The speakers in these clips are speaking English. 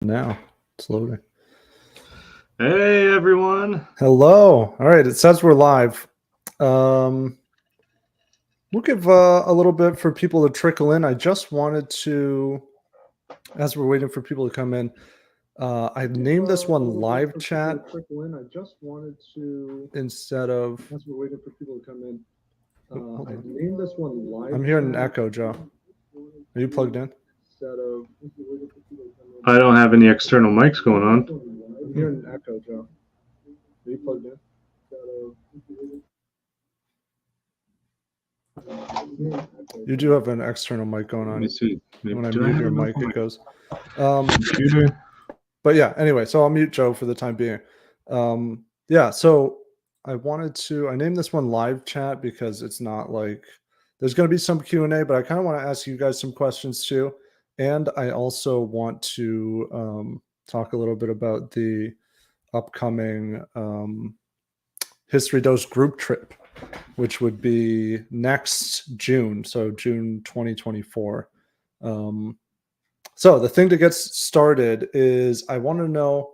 Now it's loading. Hey everyone. Hello. All right, it says we're live. We'll give a little bit for people to trickle in. I just wanted to, as we're waiting for people to come in, I named this one live chat I just wanted to, instead of. as we're waiting for people to come in, Hold I on. named this one live. I'm hearing an echo, Joe. Are you plugged in? Instead of, I don't have any external mics going on. I'm hearing an echo, Joe. Are you plugged in? You do have an external mic going Let on. me see. When I Do I mute have your enough mic, on it my goes. computer? But yeah, anyway, so I'll mute Joe for the time being. Yeah, so I named this one live chat because it's not like there's going to be some Q&A, but I kind of want to ask you guys some questions too. And I also want to talk a little bit about the upcoming History Dose group trip, which would be next June, so June 2024. So the thing to get started is I want to know,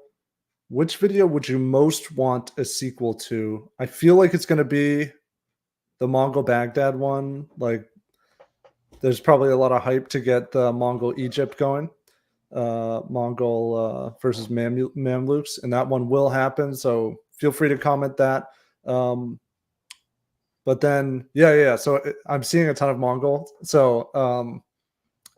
which video would you most want a sequel to? I feel like it's going to be the Mongol Baghdad one. Like, there's probably a lot of hype to get the Mongol Egypt going, Mongol versus Mamluks, and that one will happen. So feel free to comment that. But then, yeah. So I'm seeing a ton of Mongol. So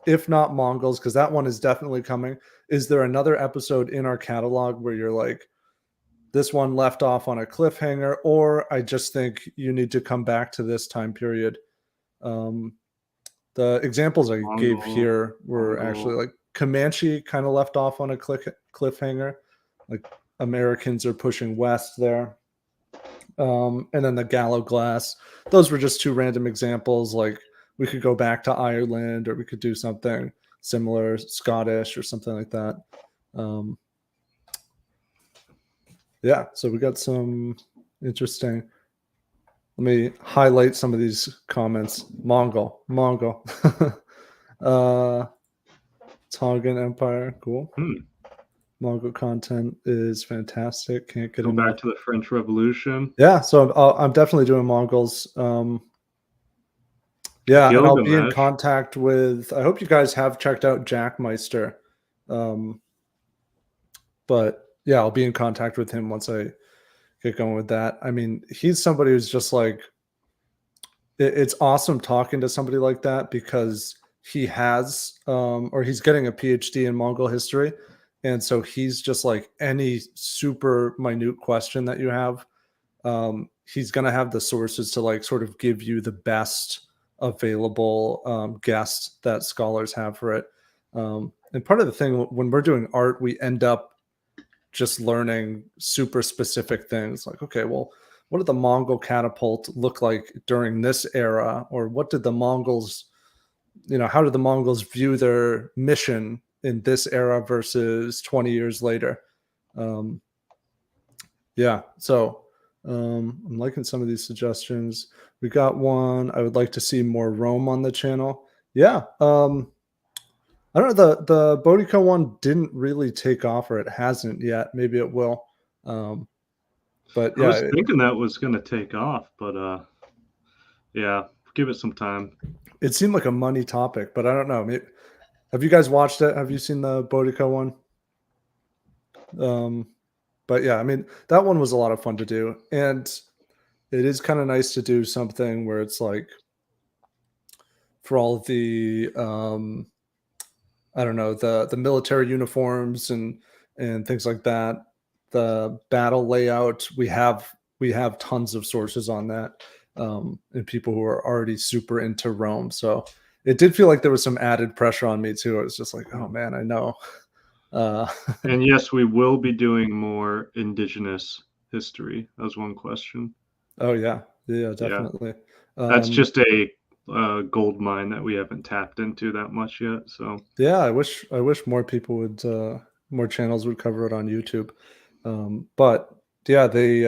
if not Mongols, because that one is definitely coming. Is there another episode in our catalog where you're like, this one left off on a cliffhanger, or I just think you need to come back to this time period? The examples I gave here were actually like Comanche kind of left off on a cliffhanger, like Americans are pushing west there. And then the Gallo Glass, those were just two random examples. Like, we could go back to Ireland, or we could do something similar, Scottish or something like that. Yeah, so we got some interesting. Let me highlight some of these comments. Mongol. Tongan Empire, cool. Mongol content is fantastic. Can't get Go enough. back to the French Revolution. Yeah, so I'm definitely doing Mongols. Yeah, and I'll be in contact with. I hope you guys have checked out Jack Meister. But yeah, I'll be in contact with him once I get going with that. I mean, he's somebody who's just like, it's awesome talking to somebody like that, because he has or he's getting a PhD in Mongol history. And so he's just like, any super minute question that you have, he's going to have the sources to like sort of give you the best available guest that scholars have for it. And part of the thing when we're doing art, we end up just learning super specific things like, okay, well, what did the Mongol catapult look like during this era? Or what did the Mongols, how did the Mongols view their mission in this era versus 20 years later? Yeah, so I'm liking some of these suggestions. We got one. I would like to see more Rome on the channel. Yeah. I don't know. The Boudica one didn't really take off, or it hasn't yet. Maybe it will. But yeah, I was thinking that was going to take off, but yeah, give it some time. It seemed like a money topic, but I don't know. Maybe, have you guys watched it? Have you seen the Boudica one? But yeah, I mean, that one was a lot of fun to do, and it is kind of nice to do something where it's like, for all of the I don't know, the military uniforms and things like that, the battle layout, we have tons of sources on that, and people who are already super into Rome. So it did feel like there was some added pressure on me too. It was just like, oh man, I know. And yes, we will be doing more indigenous history. That was one question. Oh yeah, definitely. Yeah. That's just a gold mine that we haven't tapped into that much yet. So yeah, I wish more people would, more channels would cover it on YouTube. But yeah, they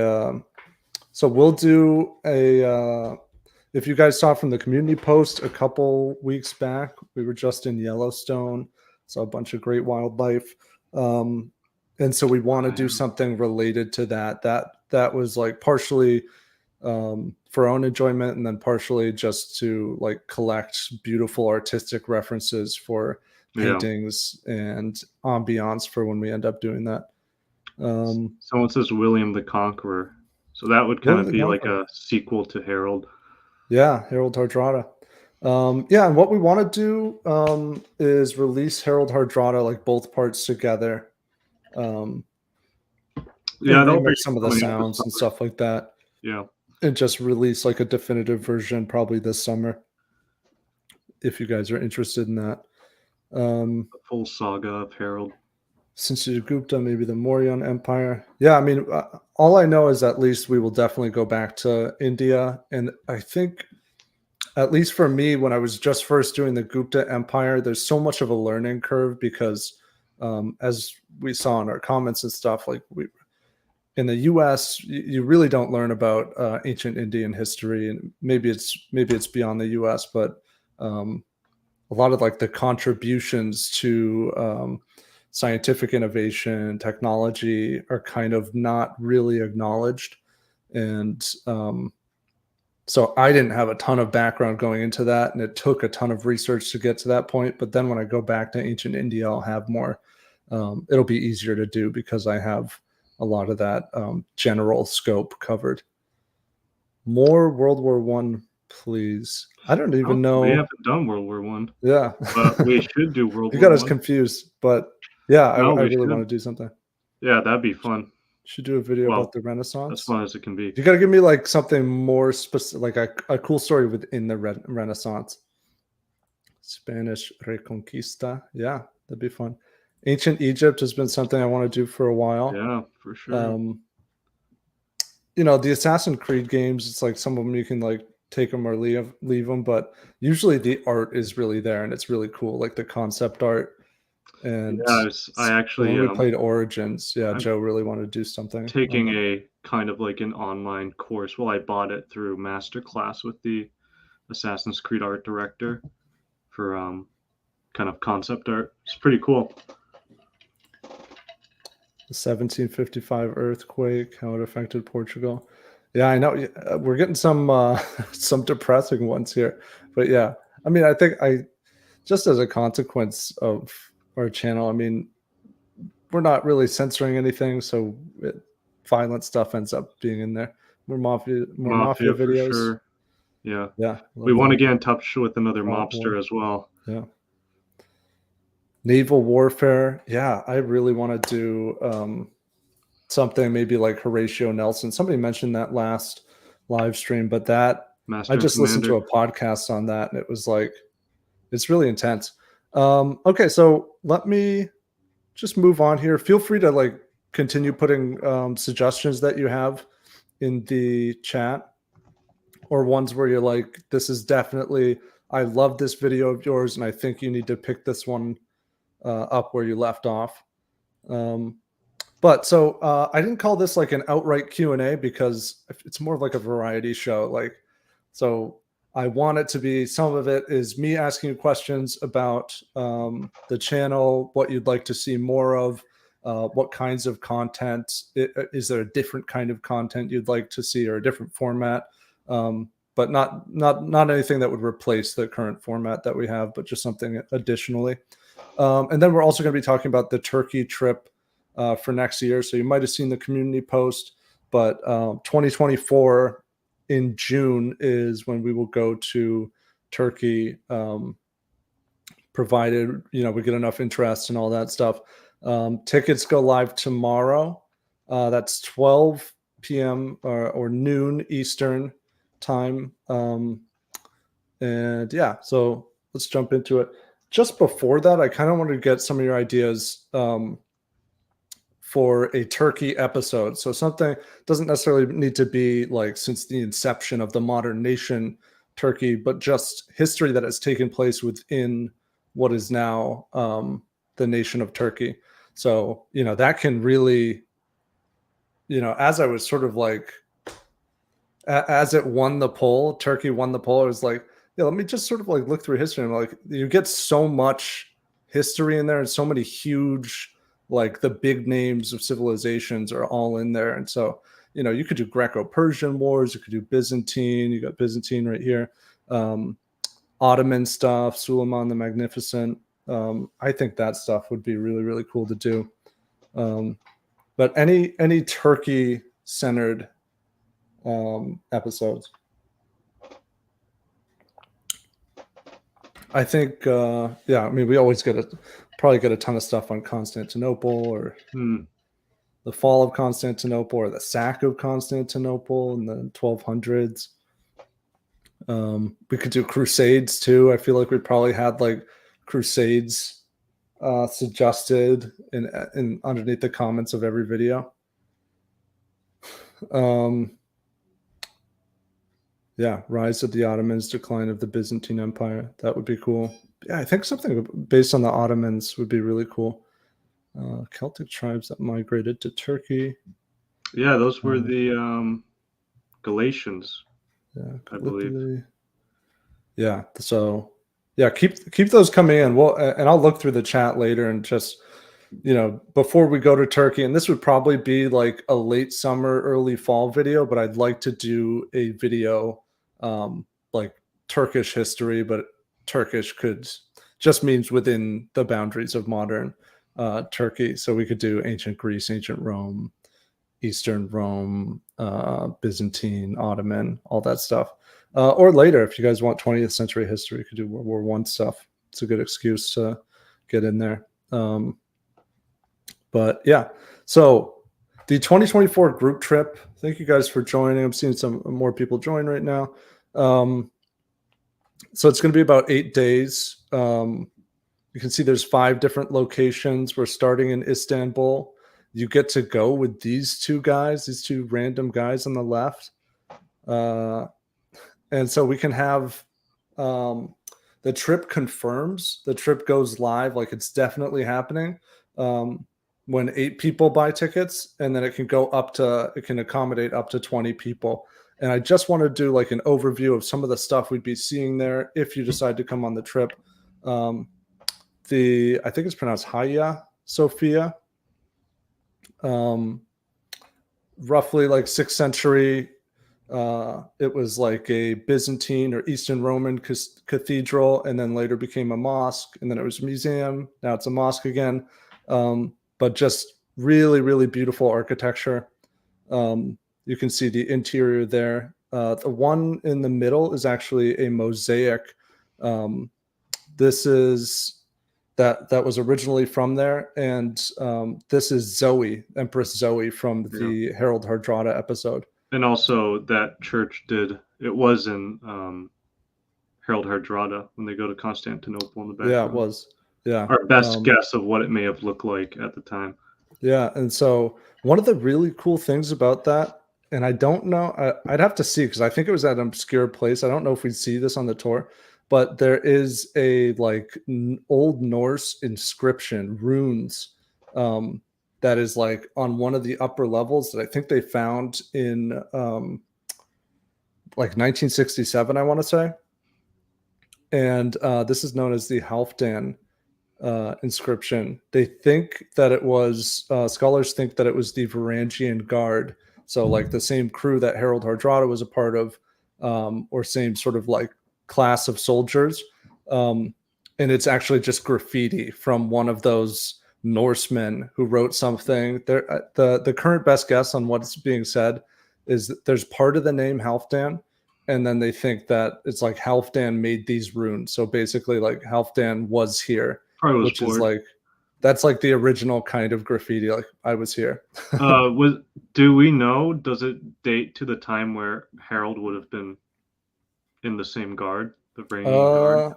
so we'll do a if you guys saw from the community post a couple weeks back, we were just in Yellowstone, saw a bunch of great wildlife. And so we want to do something related to that. That was like partially for our own enjoyment, and then partially just to like collect beautiful artistic references for paintings and ambiance for when we end up doing that. Someone says William the Conqueror, so that would kind of be like a sequel to Harold. Yeah, Harold Hardrada. Yeah, and what we want to do is release Harold Hardrada, like both parts together. Yeah, that'll make some of the sounds and stuff like that. Yeah, and just release like a definitive version probably this summer, if you guys are interested in that. The full saga of Harold. Sinchiragupta, maybe the Mauryan Empire. Yeah, I mean, all I know is at least we will definitely go back to India, and I think, at least for me, when I was just first doing the Gupta Empire, there's so much of a learning curve because, as we saw in our comments and stuff, like in the U.S., you really don't learn about ancient Indian history, and maybe it's beyond the U.S., but a lot of like the contributions to scientific innovation, technology are kind of not really acknowledged, and so I didn't have a ton of background going into that, and it took a ton of research to get to that point. But then when I go back to ancient India, I'll have more. It'll be easier to do because I have a lot of that general scope covered. More World War One, please. I don't even know. We haven't done World War One. Yeah, but we should do World War. You got us confused, but yeah, No, I really want to do something. Yeah, that'd be fun. Should do a video about the Renaissance. As fun as it can be. You got to give me like something more specific, like a cool story within the Renaissance. Spanish Reconquista. Yeah, that'd be fun. Ancient Egypt has been something I want to do for a while. Yeah, for sure. You know, the Assassin's Creed games, it's like some of them you can like take them or leave them, but usually the art is really there and it's really cool, like the concept art. And yeah, I actually when we played Origins, Joe really wanted to do something. Taking a kind of like an online course. Well, I bought it through Masterclass with the Assassin's Creed art director for kind of concept art. It's pretty cool. The 1755 earthquake, how it affected Portugal. Yeah, I know. We're getting some depressing ones here, but yeah, I mean, I think just as a consequence of our channel, I mean, we're not really censoring anything, so violent stuff ends up being in there. More mafia videos. For sure. Yeah. We want to get in touch with another mobster as well. Yeah. Naval warfare. Yeah, I really want to do something maybe like Horatio Nelson. Somebody mentioned that last live stream, but I just listened to a podcast on that, and it was like, it's really intense. Okay, so let me just move on here. Feel free to like continue putting suggestions that you have in the chat, or ones where you're like, this is definitely, I love this video of yours, and I think you need to pick this one up where you left off. But so I didn't call this like an outright Q&A because it's more of like a variety show. Like, so I want it to be, some of it is me asking you questions about the channel, what you'd like to see more of, what kinds of content, is there a different kind of content you'd like to see or a different format, but not anything that would replace the current format that we have, but just something additionally. And then we're also going to be talking about the Turkey trip for next year. So you might have seen the community post, but 2024 in June is when we will go to Turkey, provided, you know, we get enough interest and all that stuff. Tickets go live tomorrow. That's 12 p.m. or noon Eastern time. And yeah, so let's jump into it. Just before that, I kind of wanted to get some of your ideas for a Turkey episode. So something doesn't necessarily need to be like since the inception of the modern nation, Turkey, but just history that has taken place within what is now the nation of Turkey. So, you know, that can really, you know, as I was sort of like, as it won the poll, Turkey won the poll, I was like, yeah, let me just sort of like look through history. And like, you get so much history in there and so many huge like the big names of civilizations are all in there. And so, you know, you could do Greco-Persian wars, you could do Byzantine, you got Byzantine right here, Ottoman stuff, Suleiman the Magnificent. I think that stuff would be really, really cool to do. But any Turkey centered episodes, I think, yeah, I mean, we always probably get a ton of stuff on Constantinople, or the fall of Constantinople, or the sack of Constantinople in the 1200s. We could do Crusades too. I feel like we probably had like Crusades suggested in underneath the comments of every video. Yeah, rise of the Ottomans, decline of the Byzantine Empire. That would be cool. Yeah, I think something based on the Ottomans would be really cool. Celtic tribes that migrated to Turkey. Yeah, those were the Galatians. Yeah, I believe. Yeah, so yeah, keep those coming in. Well, and I'll look through the chat later and just, you know, before we go to Turkey, and this would probably be like a late summer, early fall video, but I'd like to do a video like Turkish history, but Turkish just means within the boundaries of modern Turkey. So we could do ancient Greece, ancient Rome, Eastern Rome, Byzantine, Ottoman, all that stuff. Or later, if you guys want 20th century history, you could do World War I stuff. It's a good excuse to get in there. But yeah, so the 2024 group trip, thank you guys for joining. I'm seeing some more people join right now. So it's going to be about 8 days. You can see there's 5 different locations. We're starting in Istanbul. You get to go with these two random guys on the left. And so we can have the trip confirms, the trip goes live, like it's definitely happening when 8 people buy tickets, and then it can accommodate up to 20 people. And I just want to do like an overview of some of the stuff we'd be seeing there if you decide to come on the trip. I think it's pronounced Hagia Sophia. Roughly like 6th century. It was like a Byzantine or Eastern Roman cathedral, and then later became a mosque, and then it was a museum. Now it's a mosque again. But just really, really beautiful architecture. You can see the interior there. The one in the middle is actually a mosaic. This is that was originally from there, and this is Zoe, Empress Zoe from the Harold Hardrada episode. And also that church was in Harold Hardrada when they go to Constantinople in the background. Yeah, it was. Yeah. Our best guess of what it may have looked like at the time. Yeah, and so one of the really cool things about that, and I don't know, I'd have to see because I think it was at an obscure place. I don't know if we'd see this on the tour, but there is a like Old Norse inscription, runes, that is like on one of the upper levels that I think they found in like 1967, I want to say. And this is known as the Halfdan inscription. They think that it was, scholars think that it was the Varangian Guard. So like the same crew that Harold Hardrada was a part of, or same sort of like class of soldiers. And it's actually just graffiti from one of those Norsemen who wrote something. The current best guess on what's being said is that there's part of the name Halfdan, and then they think that it's like Halfdan made these runes. So basically like Halfdan was here, which is like, that's like the original kind of graffiti. Like I was here. Do we know, does it date to the time where Harold would have been in the same guard, the Varangian Guard?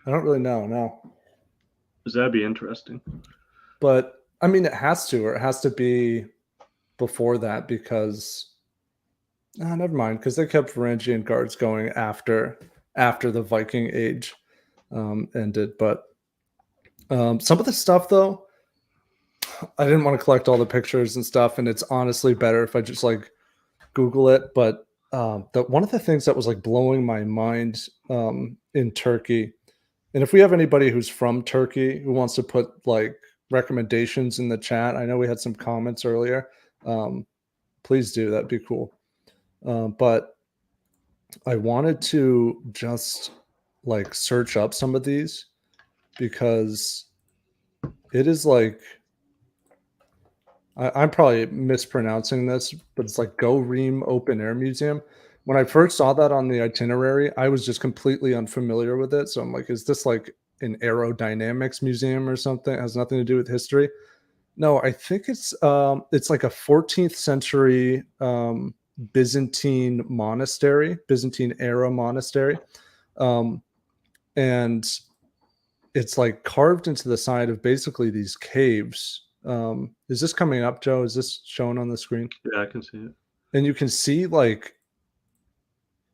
I don't really know. No. Because that'd be interesting. But I mean, it has to, or it has to be before that because never mind, because they kept Varangian guards going after the Viking Age ended. But some of the stuff, though, I didn't want to collect all the pictures and stuff, and it's honestly better if I just like Google it. But one of the things that was like blowing my mind in Turkey, and if we have anybody who's from Turkey who wants to put like recommendations in the chat. I know we had some comments earlier. Please do. That'd be cool. But I wanted to just like search up some of these because it is like I'm probably mispronouncing this, but it's like Go Ream Open Air Museum. When I first saw that on the itinerary, I was just completely unfamiliar with it. So I'm like, is this like an aerodynamics museum or something? It has nothing to do with history. No, I think it's like a 14th century Byzantine monastery, Byzantine era monastery. And it's like carved into the side of basically these caves. Is this coming up, Joe? Is this shown on the screen? Yeah, I can see it. And you can see like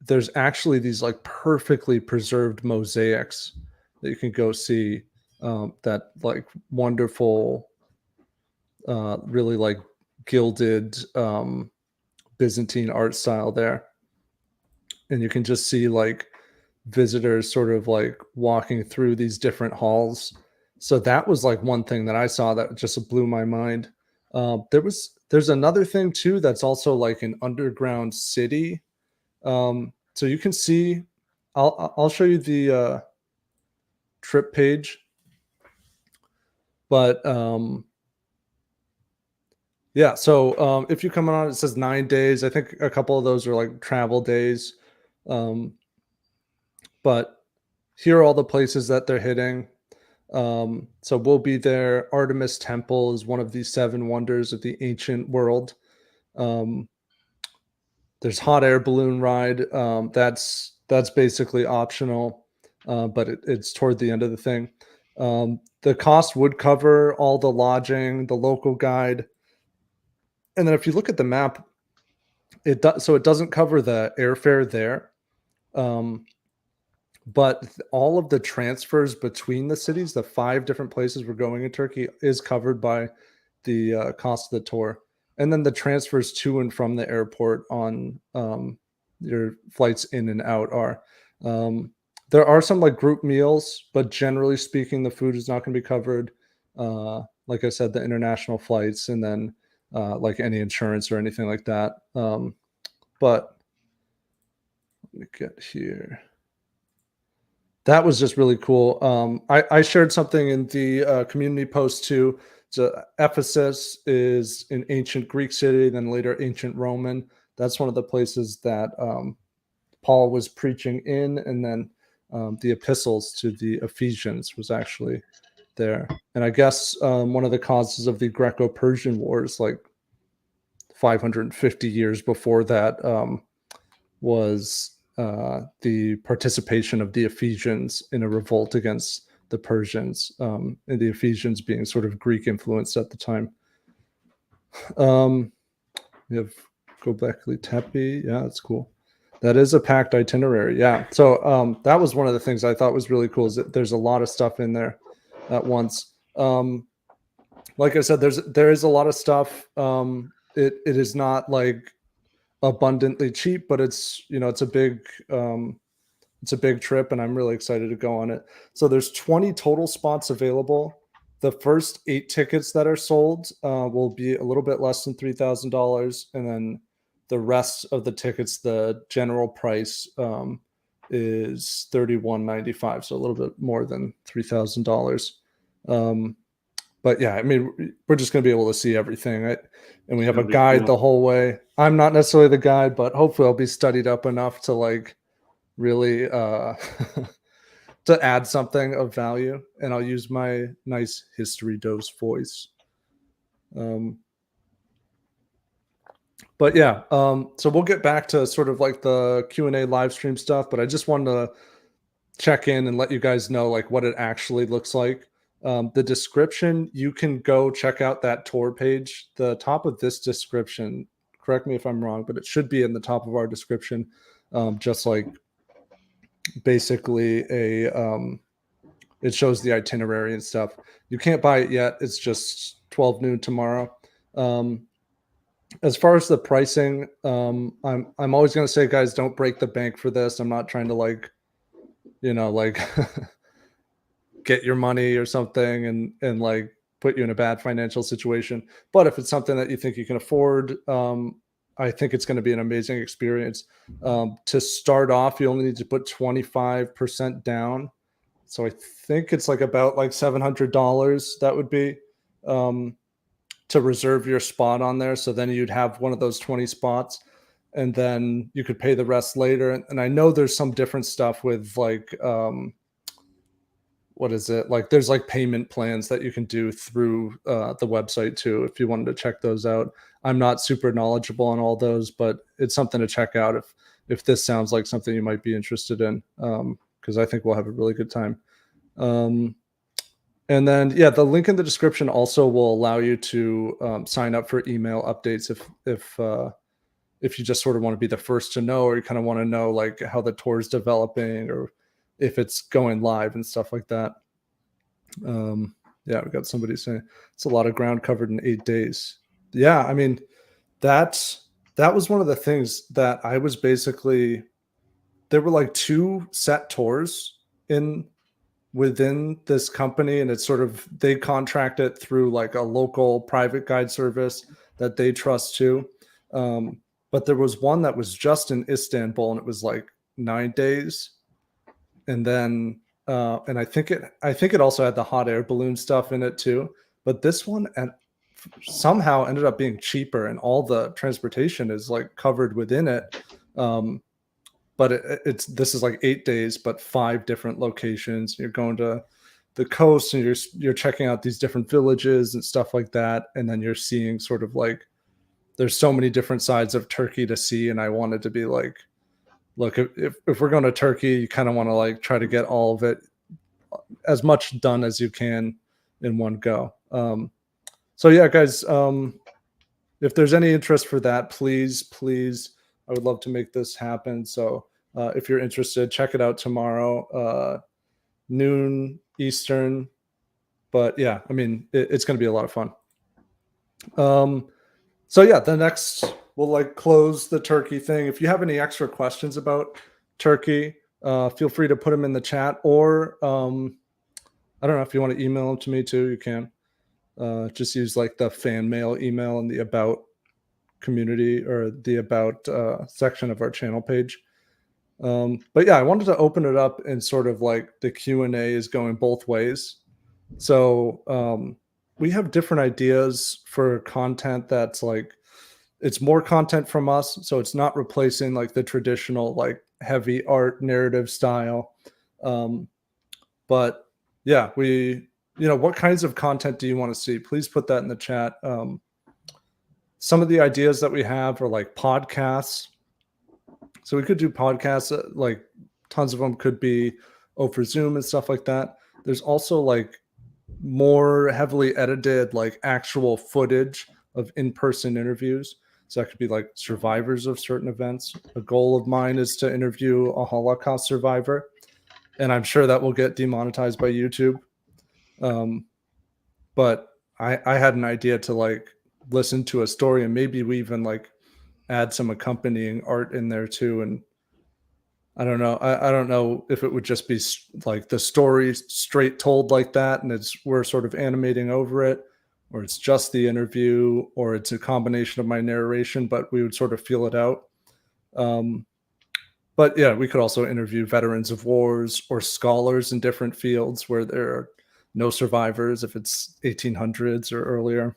there's actually these like perfectly preserved mosaics that you can go see. That like wonderful, really like gilded Byzantine art style there. And you can just see like visitors sort of like walking through these different halls. So that was like one thing that I saw that just blew my mind. There's another thing too that's also like an underground city. So you can see, I'll show you the trip page, but yeah. So if you come on, it says 9 days. I think a couple of those are like travel days. But here are all the places that they're hitting. So we'll be there. Artemis Temple is one of the 7 wonders of the ancient world. There's hot air balloon ride. That's basically optional, but it's toward the end of the thing. The cost would cover all the lodging, the local guide, and then if you look at the map, it doesn't cover the airfare there. But all of the transfers between the cities, the 5 different places we're going in Turkey, is covered by the cost of the tour. And then the transfers to and from the airport on your flights in and out are. There are some like group meals, but generally speaking, the food is not going to be covered. Like I said, the international flights, and then like any insurance or anything like that. But let me get here. That was just really cool. I shared something in the community post too. So Ephesus is an ancient Greek city, then later ancient Roman. That's one of the places that Paul was preaching in, and then the epistles to the Ephesians was actually there. And I guess one of the causes of the Greco-Persian Wars, like 550 years before that, was the participation of the Ephesians in a revolt against the Persians, and the Ephesians being sort of Greek influenced at the time. We have Göbekli Tepe. Yeah, that's cool. That is a packed itinerary. Yeah. So that was one of the things I thought was really cool, is that there's a lot of stuff in there at once. Like I said, there is a lot of stuff. It is not like abundantly cheap, but it's it's a big trip, and I'm really excited to go on it. So there's 20 total spots available. The first 8 tickets that are sold will be a little bit less than $3,000, and then the rest of the tickets, the general price is $3,195, so a little bit more than $3,000. But yeah, I mean, we're just going to be able to see everything, right? And we have a guide the whole way. I'm not necessarily the guide, but hopefully I'll be studied up enough to like really to add something of value, and I'll use my nice history dose voice. But yeah, so we'll get back to sort of like the Q&A live stream stuff, but I just wanted to check in and let you guys know like what it actually looks like. The description, you can go check out that tour page. The top of this description, correct me if I'm wrong, but it should be in the top of our description, just like basically it shows the itinerary and stuff. You can't buy it yet. It's just 12 noon tomorrow. As far as the pricing, I'm always going to say, guys, don't break the bank for this. I'm not trying to like get your money or something and like put you in a bad financial situation. But if it's something that you think you can afford, I think it's going to be an amazing experience. To start off, you only need to put 25% down. So I think it's like about like $700 that would be to reserve your spot on there. So then you'd have one of those 20 spots, and then you could pay the rest later. And I know there's some different stuff with like what is it? Like there's like payment plans that you can do through the website too, if you wanted to check those out. I'm not super knowledgeable on all those, but it's something to check out if this sounds like something you might be interested in, because I think we'll have a really good time. And then, yeah, the link in the description also will allow you to sign up for email updates if you just sort of want to be the first to know, or you kind of want to know like how the tour is developing, or if it's going live and stuff like that. Yeah, we got somebody saying it's a lot of ground covered in 8 days. Yeah, I mean, that was one of the things that I was basically, there were like 2 set tours within this company, and it's sort of, they contract it through like a local private guide service that they trust too. But there was one that was just in Istanbul, and it was like 9 days. And then and I think it also had the hot air balloon stuff in it too. But this one somehow ended up being cheaper, and all the transportation is like covered within it. But this is like 8 days, but 5 different locations. You're going to the coast, and you're checking out these different villages and stuff like that. And then you're seeing sort of like, there's so many different sides of Turkey to see. And I wanted to be like, look, if we're going to Turkey, you kind of want to like try to get all of it, as much done as you can in one go. So yeah, guys, if there's any interest for that, please, I would love to make this happen. So if you're interested, check it out tomorrow, noon Eastern. But yeah, I mean, it's going to be a lot of fun. So yeah, the next, we'll like close the Turkey thing. If you have any extra questions about Turkey, feel free to put them in the chat, or I don't know, if you want to email them to me too, you can. Just use like the fan mail email in the about community, or the about section of our channel page. But yeah, I wanted to open it up, and sort of like the Q&A is going both ways. So we have different ideas for content that's like, it's more content from us, so it's not replacing like the traditional like heavy art narrative style. But yeah, what kinds of content do you want to see? Please put that in the chat. Some of the ideas that we have are like podcasts. So we could do podcasts, like tons of them could be over Zoom and stuff like that. There's also like more heavily edited, like actual footage of in-person interviews. So that could be like survivors of certain events. A goal of mine is to interview a Holocaust survivor, and I'm sure that will get demonetized by YouTube. But I had an idea to like listen to a story, and maybe we even like add some accompanying art in there too. And I don't know. I don't know if it would just be like the story straight told like that, and we're sort of animating over it, or it's just the interview, or it's a combination of my narration, but we would sort of feel it out. But yeah, we could also interview veterans of wars or scholars in different fields where there are no survivors, if it's 1800s or earlier.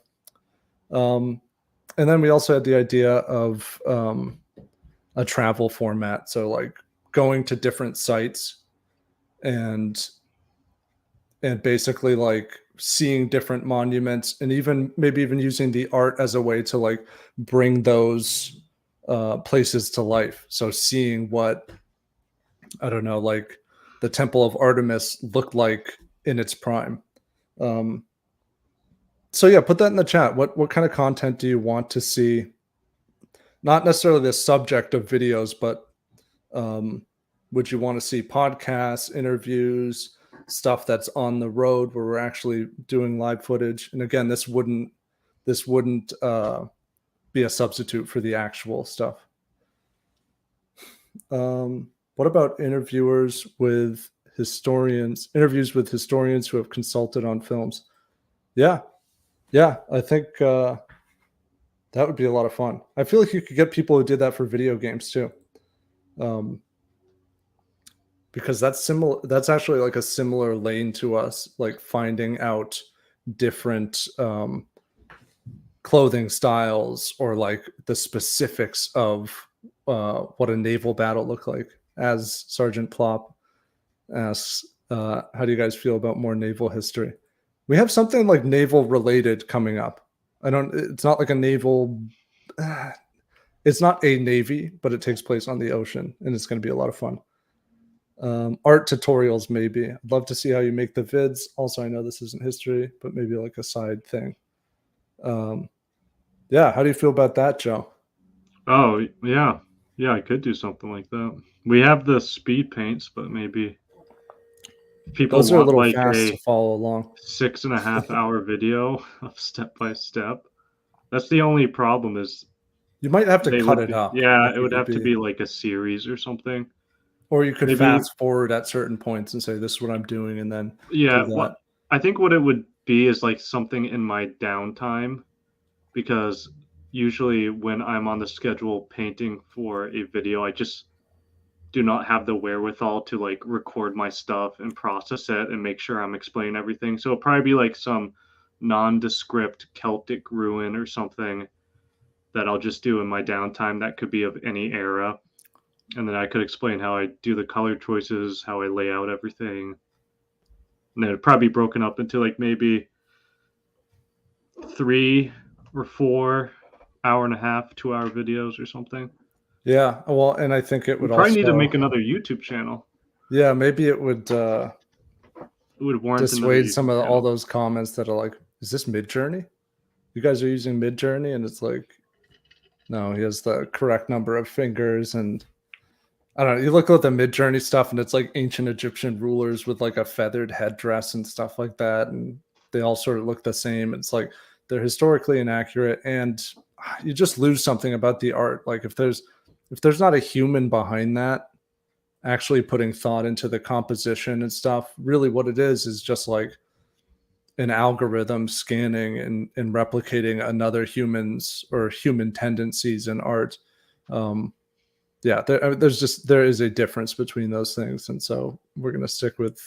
And then we also had the idea of a travel format. So like going to different sites and basically like seeing different monuments, and maybe even using the art as a way to like bring those places to life. So seeing what, I don't know, like the Temple of Artemis looked like in its prime. So yeah, put that in the chat. What kind of content do you want to see? Not necessarily the subject of videos, but would you want to see podcasts, interviews, stuff that's on the road where we're actually doing live footage? And again, this wouldn't be a substitute for the actual stuff. What about interviews with historians who have consulted on films? Yeah, Yeah, I think that would be a lot of fun. I feel like you could get people who did that for video games too. Um, because that's similar, that's actually like a similar lane to us, like finding out different clothing styles or like the specifics of what a naval battle looked like. As Sergeant Plop asks, how do you guys feel about more naval history? We have something like naval related coming up. It's not like a naval, it's not a navy, but it takes place on the ocean and it's going to be a lot of fun. Art tutorials, maybe. I'd love to see how you make the vids. Also, I know this isn't history, but maybe like a side thing. Yeah, how do you feel about that, Joe? Oh, yeah. Yeah, I could do something like that. We have the speed paints, but maybe people Those are a want little like fast to a follow along. 6.5 hour video of step by step. That's the only problem is You might have to they cut would it be, up. yeah, Like it it would could have to be, be like a series or something. or you could Maybe, fast forward at certain points and say, "This is what I'm doing," and then yeah, do that. what I think what it would be is like something in my downtime because usually when I'm on the schedule painting for a video, I just do not have the wherewithal to like record my stuff and process it and make sure I'm explaining everything. So it'll probably be like some nondescript Celtic ruin or something that I'll just do in my downtime that could be of any era. And then I could explain how I do the color choices, how I lay out everything. And then it'd probably be broken up into like maybe 3 or 4 hour and a half, 2 hour videos or something. Yeah, well, and I think it We would probably need to also, make another YouTube channel. yeah, maybe it would It would warrant another dissuade some YouTube of all channel. those comments that are like, "Is this Mid Journey? You guys are using Mid Journey?" And it's like, no, he has the correct number of fingers, and I don't know. You look at the Mid Journey stuff, and it's like ancient Egyptian rulers with like a feathered headdress and stuff like that, and they all sort of look the same. It's like they're historically inaccurate, and you just lose something about the art. Like if there's not a human behind that, actually putting thought into the composition and stuff, really what it is just like an algorithm scanning and replicating another human's or human tendencies in art. Yeah, there is a difference between those things, and so we're going to stick with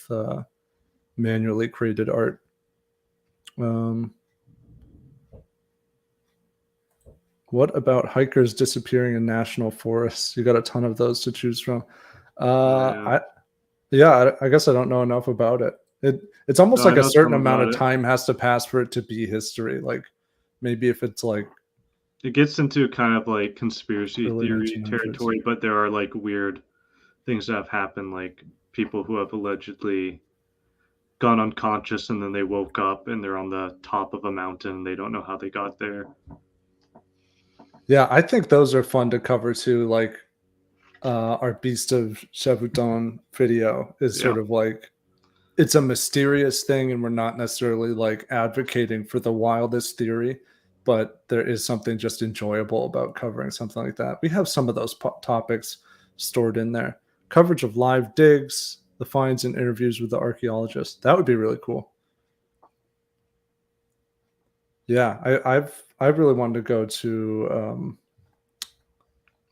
manually created art. What about hikers disappearing in national forests? You got a ton of those to choose from. Yeah. I guess I don't know enough about it. It's almost No, I like a know certain some amount about of it. time has to pass for it to be history. Like maybe if it's like It gets into kind of like conspiracy early theory 1900s. territory, but there are like weird things that have happened, like people who have allegedly gone unconscious and then they woke up and they're on the top of a mountain and they don't know how they got there. Yeah, I think those are fun to cover too. Like our Beast of Chevuton video is sort Yeah. of like it's a mysterious thing, and we're not necessarily like advocating for the wildest theory, but there is something just enjoyable about covering something like that. We have some of those topics stored in there. Coverage of live digs, the finds and interviews with the archaeologists. That would be really cool. Yeah, I really wanted to go to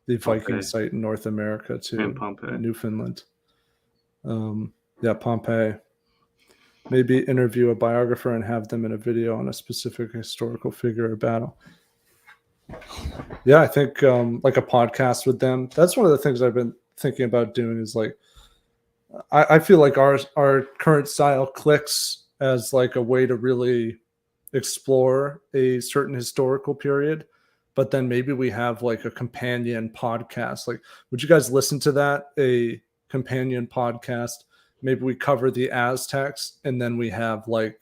the Viking Pompeii site in North America and too, Pompeii. Newfoundland. Yeah, Pompeii. Maybe interview a biographer and have them in a video on a specific historical figure or battle. Yeah, I think like a podcast with them. That's one of the things I've been thinking about doing is like I feel like our current style clicks as like a way to really explore a certain historical period, but then maybe we have like a companion podcast. Like, would you guys listen to that? A companion podcast. Maybe we cover the Aztecs and then we have like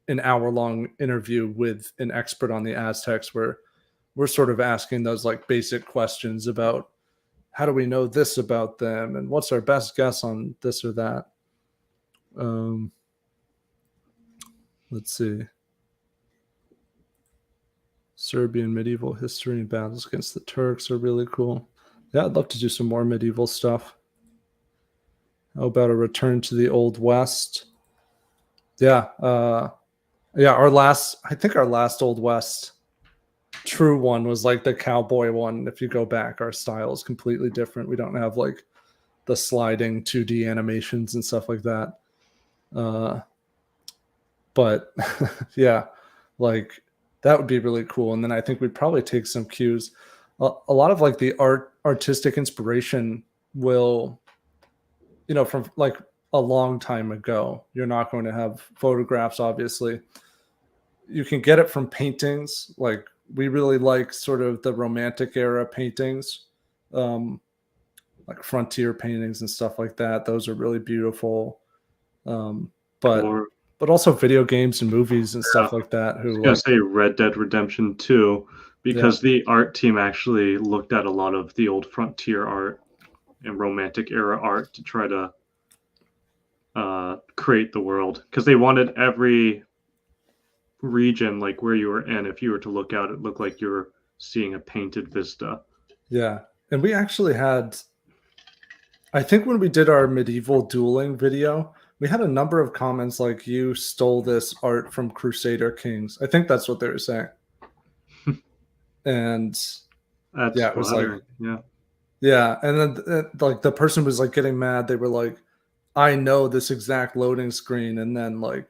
an hour-long interview with an expert on the Aztecs where we're sort of asking those like basic questions about how do we know this about them and what's our best guess on this or that. Let's see. Serbian medieval history and battles against the Turks are really cool. Yeah, I'd love to do some more medieval stuff. How about a return to the Old West? Yeah, Yeah, I think our last Old West true one was like the cowboy one. If you go back, our style is completely different. We don't have like the sliding 2D animations and stuff like that. Uh, but yeah, like that would be really cool. And then I think we'd probably take some cues. A lot of like the artistic inspiration will, from like a long time ago. You're not going to have photographs, obviously. You can get it from paintings. Like we really like sort of the romantic era paintings, um, like frontier paintings and stuff like that. Those are really beautiful. Um, but Or also video games and movies and yeah, stuff like that. I was Who gonna like say Red Dead Redemption 2 yeah because the art team actually looked at a lot of the old frontier art and romantic era art to try to create the world because they wanted every region, like where you were in, if you were to look out, it looked like you were seeing a painted vista. yeah, and we actually had. I think when we did our medieval dueling video, we had a number of comments like you stole this art from Crusader Kings. I think that's what they were saying. And That's yeah, it was like, flattering. Yeah. yeah. And then like the person was like getting mad. They were like, I know this exact loading screen. And then like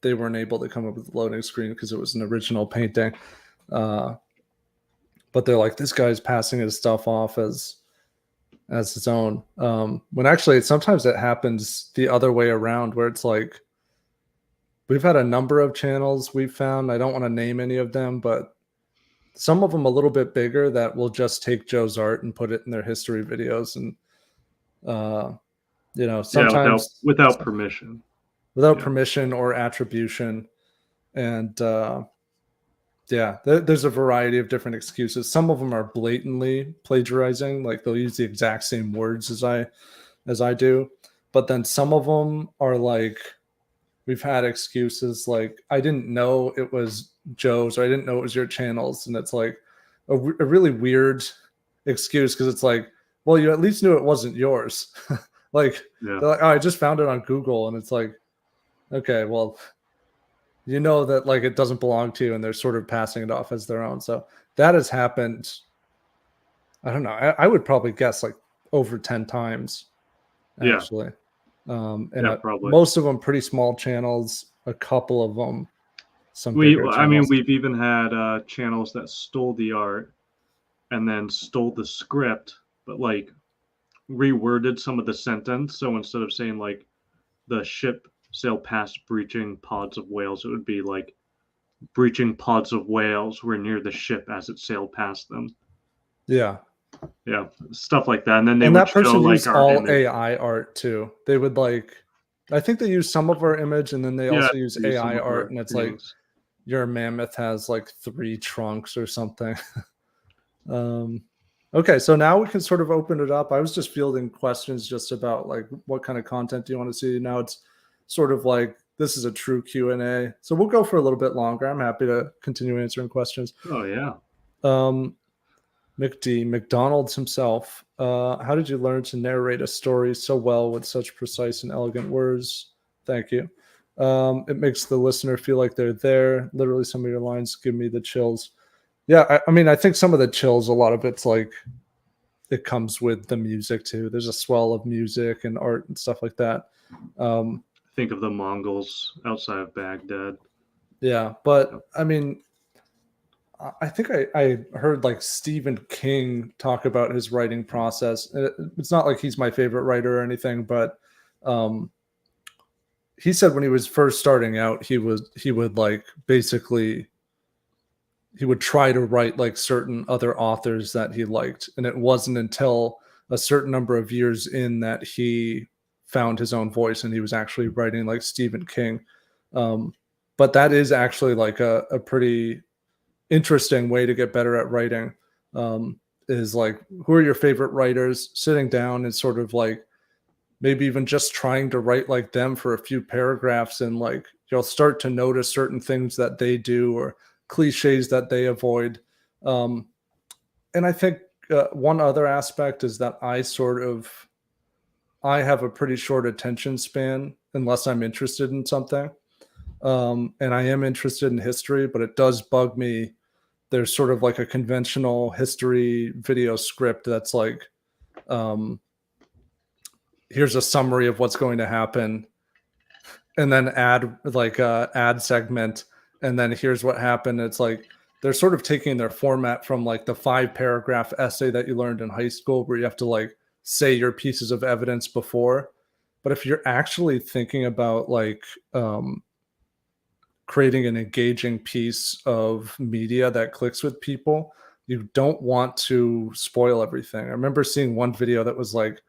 they weren't able to come up with the loading screen because it was an original painting. Uh, but they're like, this guy's passing his stuff off as his own. When actually sometimes it happens the other way around where it's like we've had a number of channels we've found. I don't want to name any of them, but some of them a little bit bigger that will just take Joe's art and put it in their history videos. And, sometimes without permission. without Yeah. permission or attribution. And, yeah, there's a variety of different excuses. Some of them are blatantly plagiarizing, like they'll use the exact same words as I do. But then some of them are like, we've had excuses like, I didn't know it was Joe's or I didn't know it was your channel's. And it's like a really weird excuse because it's like, well, you at least knew it wasn't yours. Like, Yeah. they're like, oh, I just found it on Google. And it's like, okay, well, you know that like it doesn't belong to you and they're sort of passing it off as their own. So that has happened. I don't know. I would probably guess like over 10 times Yeah. actually. And Yeah, probably. most of them pretty small channels, a couple of them some bigger I mean, channels. we've even had channels that stole the art and then stole the script, but like reworded some of the sentence. So instead of saying like the ship sailed past breaching pods of whales, it would be like breaching pods of whales were near the ship as it sailed past them. Yeah. Yeah, stuff like that. And then they And would that person show like used our all image. AI art too. They would like, I think they use some of our image and then they also use they use some AI of our art. And it's like, things. your mammoth has like 3 trunks or something. Okay, so now we can sort of open it up. I was just fielding questions just about like what kind of content do you want to see. Now it's sort of like this is a true Q&A. So we'll go for a little bit longer. I'm happy to continue answering questions. Oh yeah. McDonald's himself. How did you learn to narrate a story so well with such precise and elegant words? Thank you. It makes the listener feel like they're there. Literally, some of your lines give me the chills. Yeah, I mean, I think some of the chills, a lot of it's like it comes with the music too. There's a swell of music and art and stuff like that. Think of the Mongols outside of Baghdad. Yeah, but I mean, I think I heard like Stephen King talk about his writing process. It's not like he's my favorite writer or anything, but he said when he was first starting out, he would like basically he would try to write like certain other authors that he liked, and it wasn't until a certain number of years in that he found his own voice and he was actually writing like Stephen King. But that is actually like a pretty interesting way to get better at writing. Is like, who are your favorite writers? Sitting down and sort of like maybe even just trying to write like them for a few paragraphs, and like you'll start to notice certain things that they do or cliches that they avoid. And I think one other aspect is that I have a pretty short attention span unless I'm interested in something. and I am interested in history, but it does bug me. There's sort of like a conventional history video script that's like, um, here's a summary of what's going to happen, and then add like a ad segment, and then here's what happened. It's like they're sort of taking their format from like the 5-paragraph essay that you learned in high school, where you have to like say your pieces of evidence before. But if you're actually thinking about like creating an engaging piece of media that clicks with people, you don't want to spoil everything. I remember seeing one video that was like,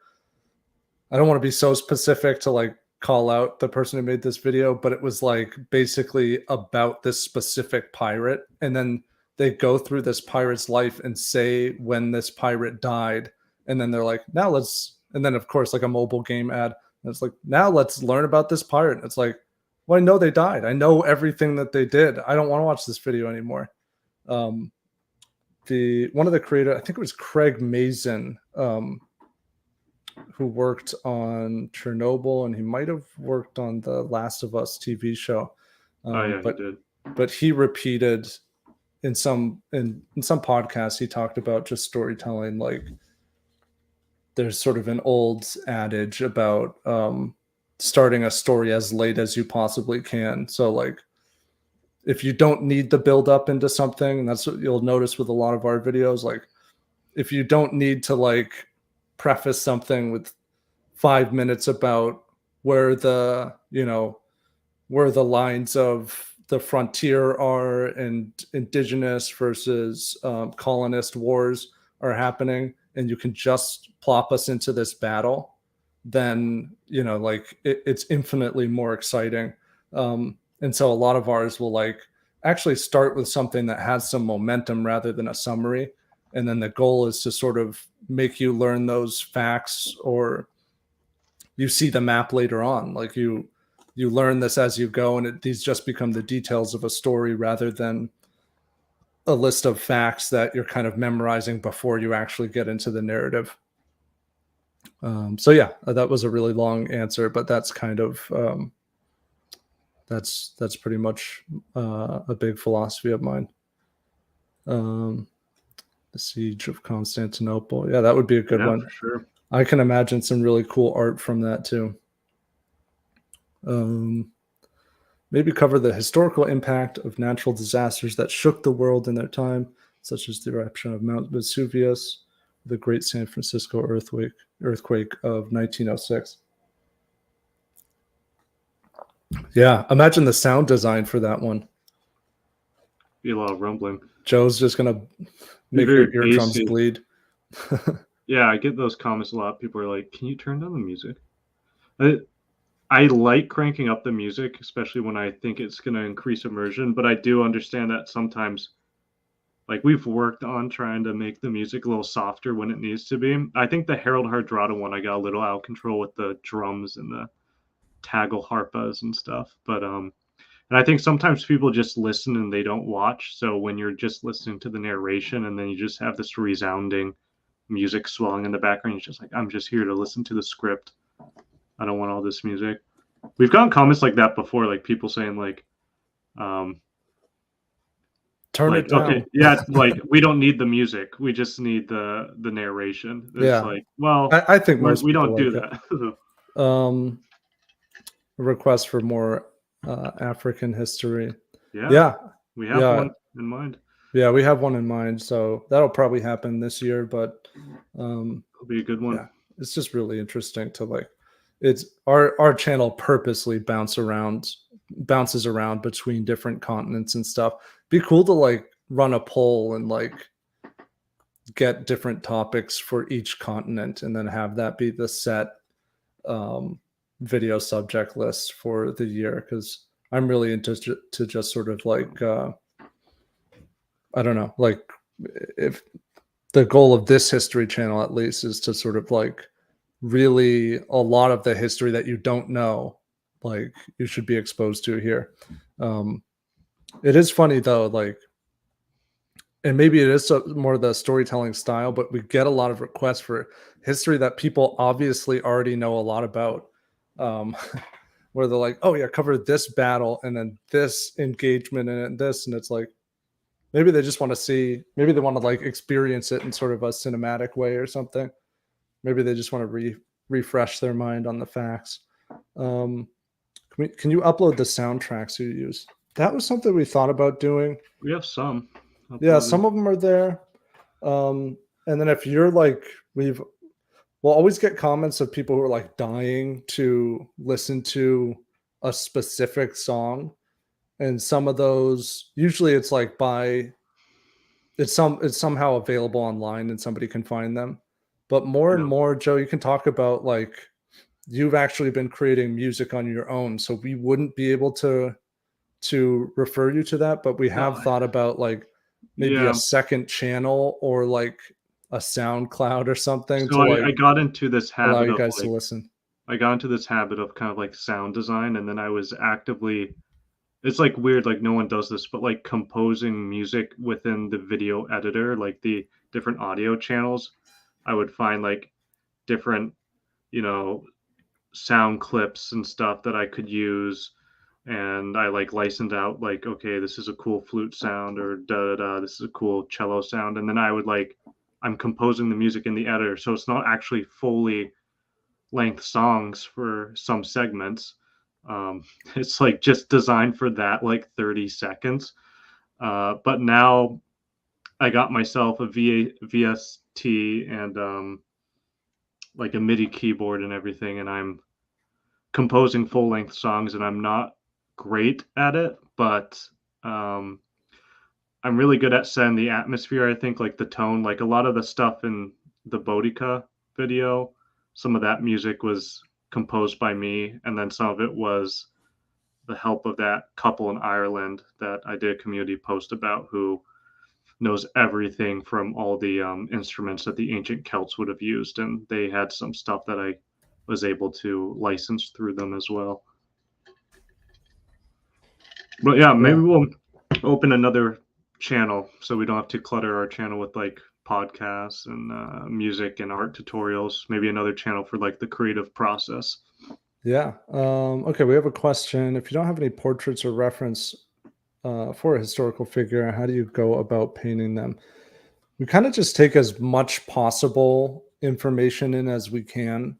I don't want to be so specific to like call out the person who made this video, but it was like basically about this specific pirate. And then they go through this pirate's life and say when this pirate died. And then they're like, now let's, and then of course, like a mobile game ad. And it's like, now let's learn about this pirate. And it's like, well, I know they died. I know everything that they did. I don't want to watch this video anymore. One of the creators, I think it was Craig Mazin, who worked on Chernobyl, and he might have worked on the Last of Us TV show. He did. But he repeated in some podcasts, he talked about just storytelling. Like there's sort of an old adage about starting a story as late as you possibly can. So like if you don't need the build up into something, and that's what you'll notice with a lot of our videos, like if you don't need to like preface something with 5 minutes about where the lines of the frontier are and indigenous versus colonist wars are happening, and you can just plop us into this battle, then like it's infinitely more exciting. And so a lot of ours will like actually start with something that has some momentum rather than a summary. And then the goal is to sort of make you learn those facts, or you see the map later on. Like you learn this as you go, and these just become the details of a story rather than a list of facts that you're kind of memorizing before you actually get into the narrative. So yeah, that was a really long answer, but that's kind of that's pretty much a big philosophy of mine. The Siege of Constantinople. Yeah, that would be a good one. For sure. I can imagine some really cool art from that too. Maybe cover the historical impact of natural disasters that shook the world in their time, such as the eruption of Mount Vesuvius, the Great San Francisco earthquake of 1906. Yeah, imagine the sound design for that one. Be a lot of rumbling. Joe's just gonna make your eardrums bleed. Yeah, I get those comments a lot. People are like, "Can you turn down the music?" I like cranking up the music, especially when I think it's going to increase immersion. But I do understand that sometimes, like we've worked on trying to make the music a little softer when it needs to be. I think the Harold Hardrada one, I got a little out of control with the drums and the taggle harpas and stuff. But and I think sometimes people just listen and they don't watch. So when you're just listening to the narration and then you just have this resounding music swelling in the background, you're just like, I'm just here to listen to the script. I don't want all this music. We've gotten comments like that before, like people saying like, turn like, it down. Okay, yeah, like we don't need the music. We just need the narration. It's Yeah. like, well, I think most we don't people do like that. A request for more African history. Yeah. We have one in mind. Yeah, we have one in mind. So that'll probably happen this year, but it'll be a good one. Yeah, it's just really interesting to like, it's our channel purposely bounces around between different continents and stuff. Be cool to like run a poll and like get different topics for each continent and then have that be the set video subject list for the year, because I'm really interested to just sort of like I don't know, like if the goal of this history channel at least is to sort of like really a lot of the history that you don't know, like you should be exposed to here. It is funny though, like, and maybe it is more the storytelling style, but we get a lot of requests for history that people obviously already know a lot about. where they're like, oh yeah, cover this battle and then this engagement and this, and it's like maybe they just want to see, maybe they want to like experience it in sort of a cinematic way or something. Maybe they just want to refresh their mind on the facts. Can you upload the soundtracks you use? That was something we thought about doing. We have some. Yeah, some of them are there. And then if you're like, we'll always get comments of people who are like dying to listen to a specific song. And some of those, usually it's like it's somehow available online and somebody can find them. But more and more, Joe, you can talk about like you've actually been creating music on your own. So we wouldn't be able to refer you to that, but we have thought about like maybe a second channel or like a SoundCloud or something. So I got into this habit allow you of guys like, to listen. I got into this habit of kind of like sound design, and then I was actively, it's like weird, like no one does this, but like composing music within the video editor, like the different audio channels. I would find like different, sound clips and stuff that I could use, and I like licensed out like, okay, this is a cool flute sound, or da da da, this is a cool cello sound, and then I would like, I'm composing the music in the editor, so it's not actually fully length songs for some segments. It's like just designed for that like 30 seconds. But now I got myself a VST and like a MIDI keyboard and everything, and I'm composing full length songs, and I'm not great at it, but I'm really good at setting the atmosphere. I think like the tone, like a lot of the stuff in the Boudica video, some of that music was composed by me, and then some of it was the help of that couple in Ireland that I did a community post about, who knows everything from all the instruments that the ancient Celts would have used, and they had some stuff that I was able to license through them as well. But yeah, maybe we'll open another channel so we don't have to clutter our channel with like podcasts and music and art tutorials. Maybe another channel for like the creative process. Yeah. Okay, we have a question. If you don't have any portraits or reference for a historical figure, how do you go about painting them? We kind of just take as much possible information in as we can.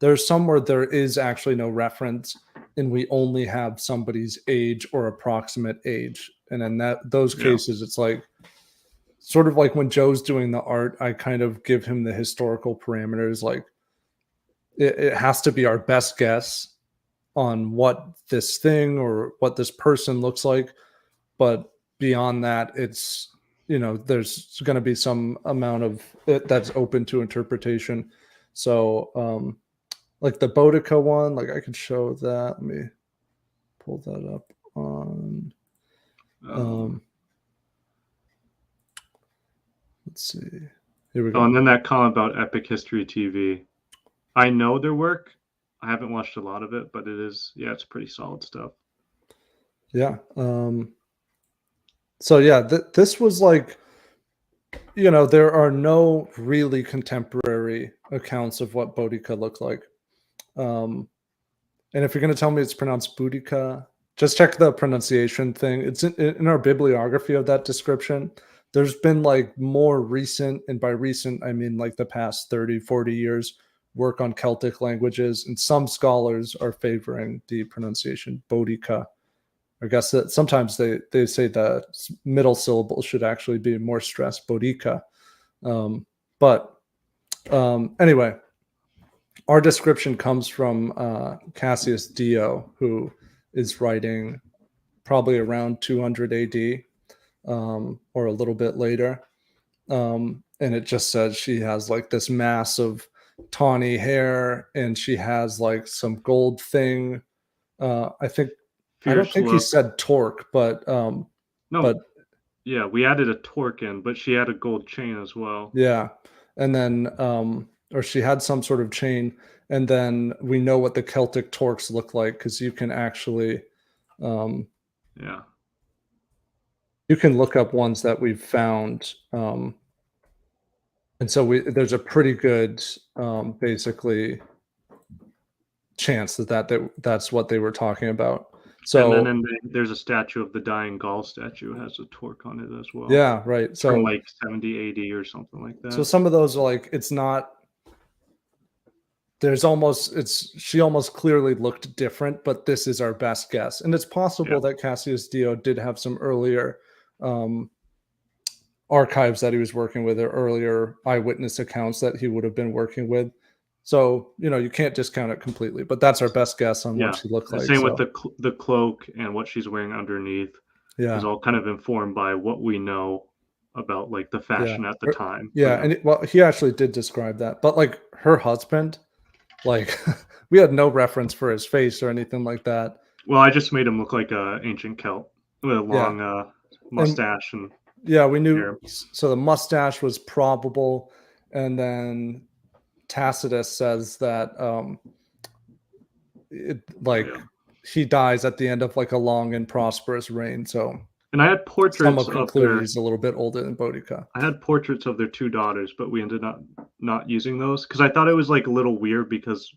There's some where there is actually no reference and we only have somebody's age or approximate age. And in those cases, it's like sort of like when Joe's doing the art, I kind of give him the historical parameters. Like it has to be our best guess on what this thing or what this person looks like. But beyond that, it's, there's going to be some amount of it that's open to interpretation. So like the Boudica one, like I could show that. Let me pull that up on let's see. Here we go. Oh, and then that comment about Epic History TV. I know their work. I haven't watched a lot of it, but it's pretty solid stuff. Yeah. So yeah, this was like, there are no really contemporary accounts of what Boudica looked like. And if you're going to tell me it's pronounced Boudica, just check the pronunciation thing. It's in our bibliography of that description. There's been like more recent, and by recent, I mean like the past 30, 40 years, work on Celtic languages. And some scholars are favoring the pronunciation Boudica. I guess that sometimes they say the middle syllable should actually be more stressed, Boudica. Anyway, our description comes from Cassius Dio, who is writing probably around 200 AD or a little bit later. And it just says she has like this mass of tawny hair and she has like some gold thing. I don't think he said torque, but no, but yeah, we added a torque in, but she had a gold chain as well. Yeah, and then or she had some sort of chain, and then we know what the Celtic torques look like because you can actually, you can look up ones that we've found, and so there's a pretty good basically chance that's what they were talking about. And So then there's a statue of the dying Gaul statue, has a torque on it as well. yeah, right. It's from So like 70 AD or something like so that. some of those are like, it's not, she almost clearly looked different, but this is our best guess. And it's possible that Cassius Dio did have some earlier archives that he was working with, or earlier eyewitness accounts that he would have been working with. So, you can't discount it completely, but that's our best guess on what she looked The like. same So, with the cloak and what she's wearing underneath yeah. is all kind of informed by what we know about like the fashion at the time. Yeah, and well, he actually did describe that. But like her husband, like we had no reference for his face or anything like that. Well, I just made him look like a ancient Celt with a long mustache and yeah, we knew. hair. So the mustache was probable, and then Tacitus says that he dies at the end of like a long and prosperous reign. So, and I had portraits of he's a little bit older than Boudica. I had portraits of their 2 daughters, but we ended up not using those because I thought it was like a little weird because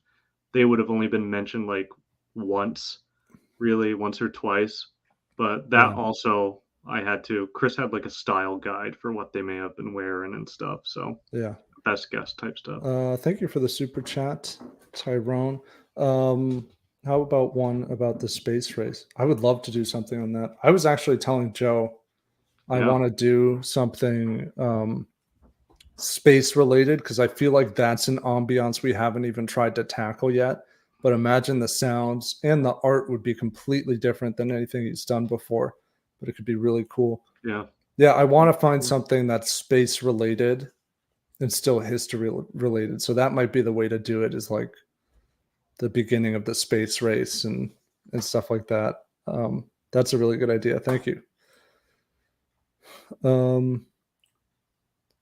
they would have only been mentioned like once or twice. But that also Chris had like a style guide for what they may have been wearing and stuff. So yeah, best guess type stuff. Thank you for the super chat, Tyrone. How about one about the space race? I would love to do something on that. I was actually telling Joe I want to do something space related because I feel like that's an ambiance we haven't even tried to tackle yet. But imagine the sounds and the art would be completely different than anything he's done before. But it could be really cool. Yeah, I want to find something that's space related and still history related. So that might be the way to do it, is like the beginning of the space race and stuff like that. That's a really good idea. Thank you.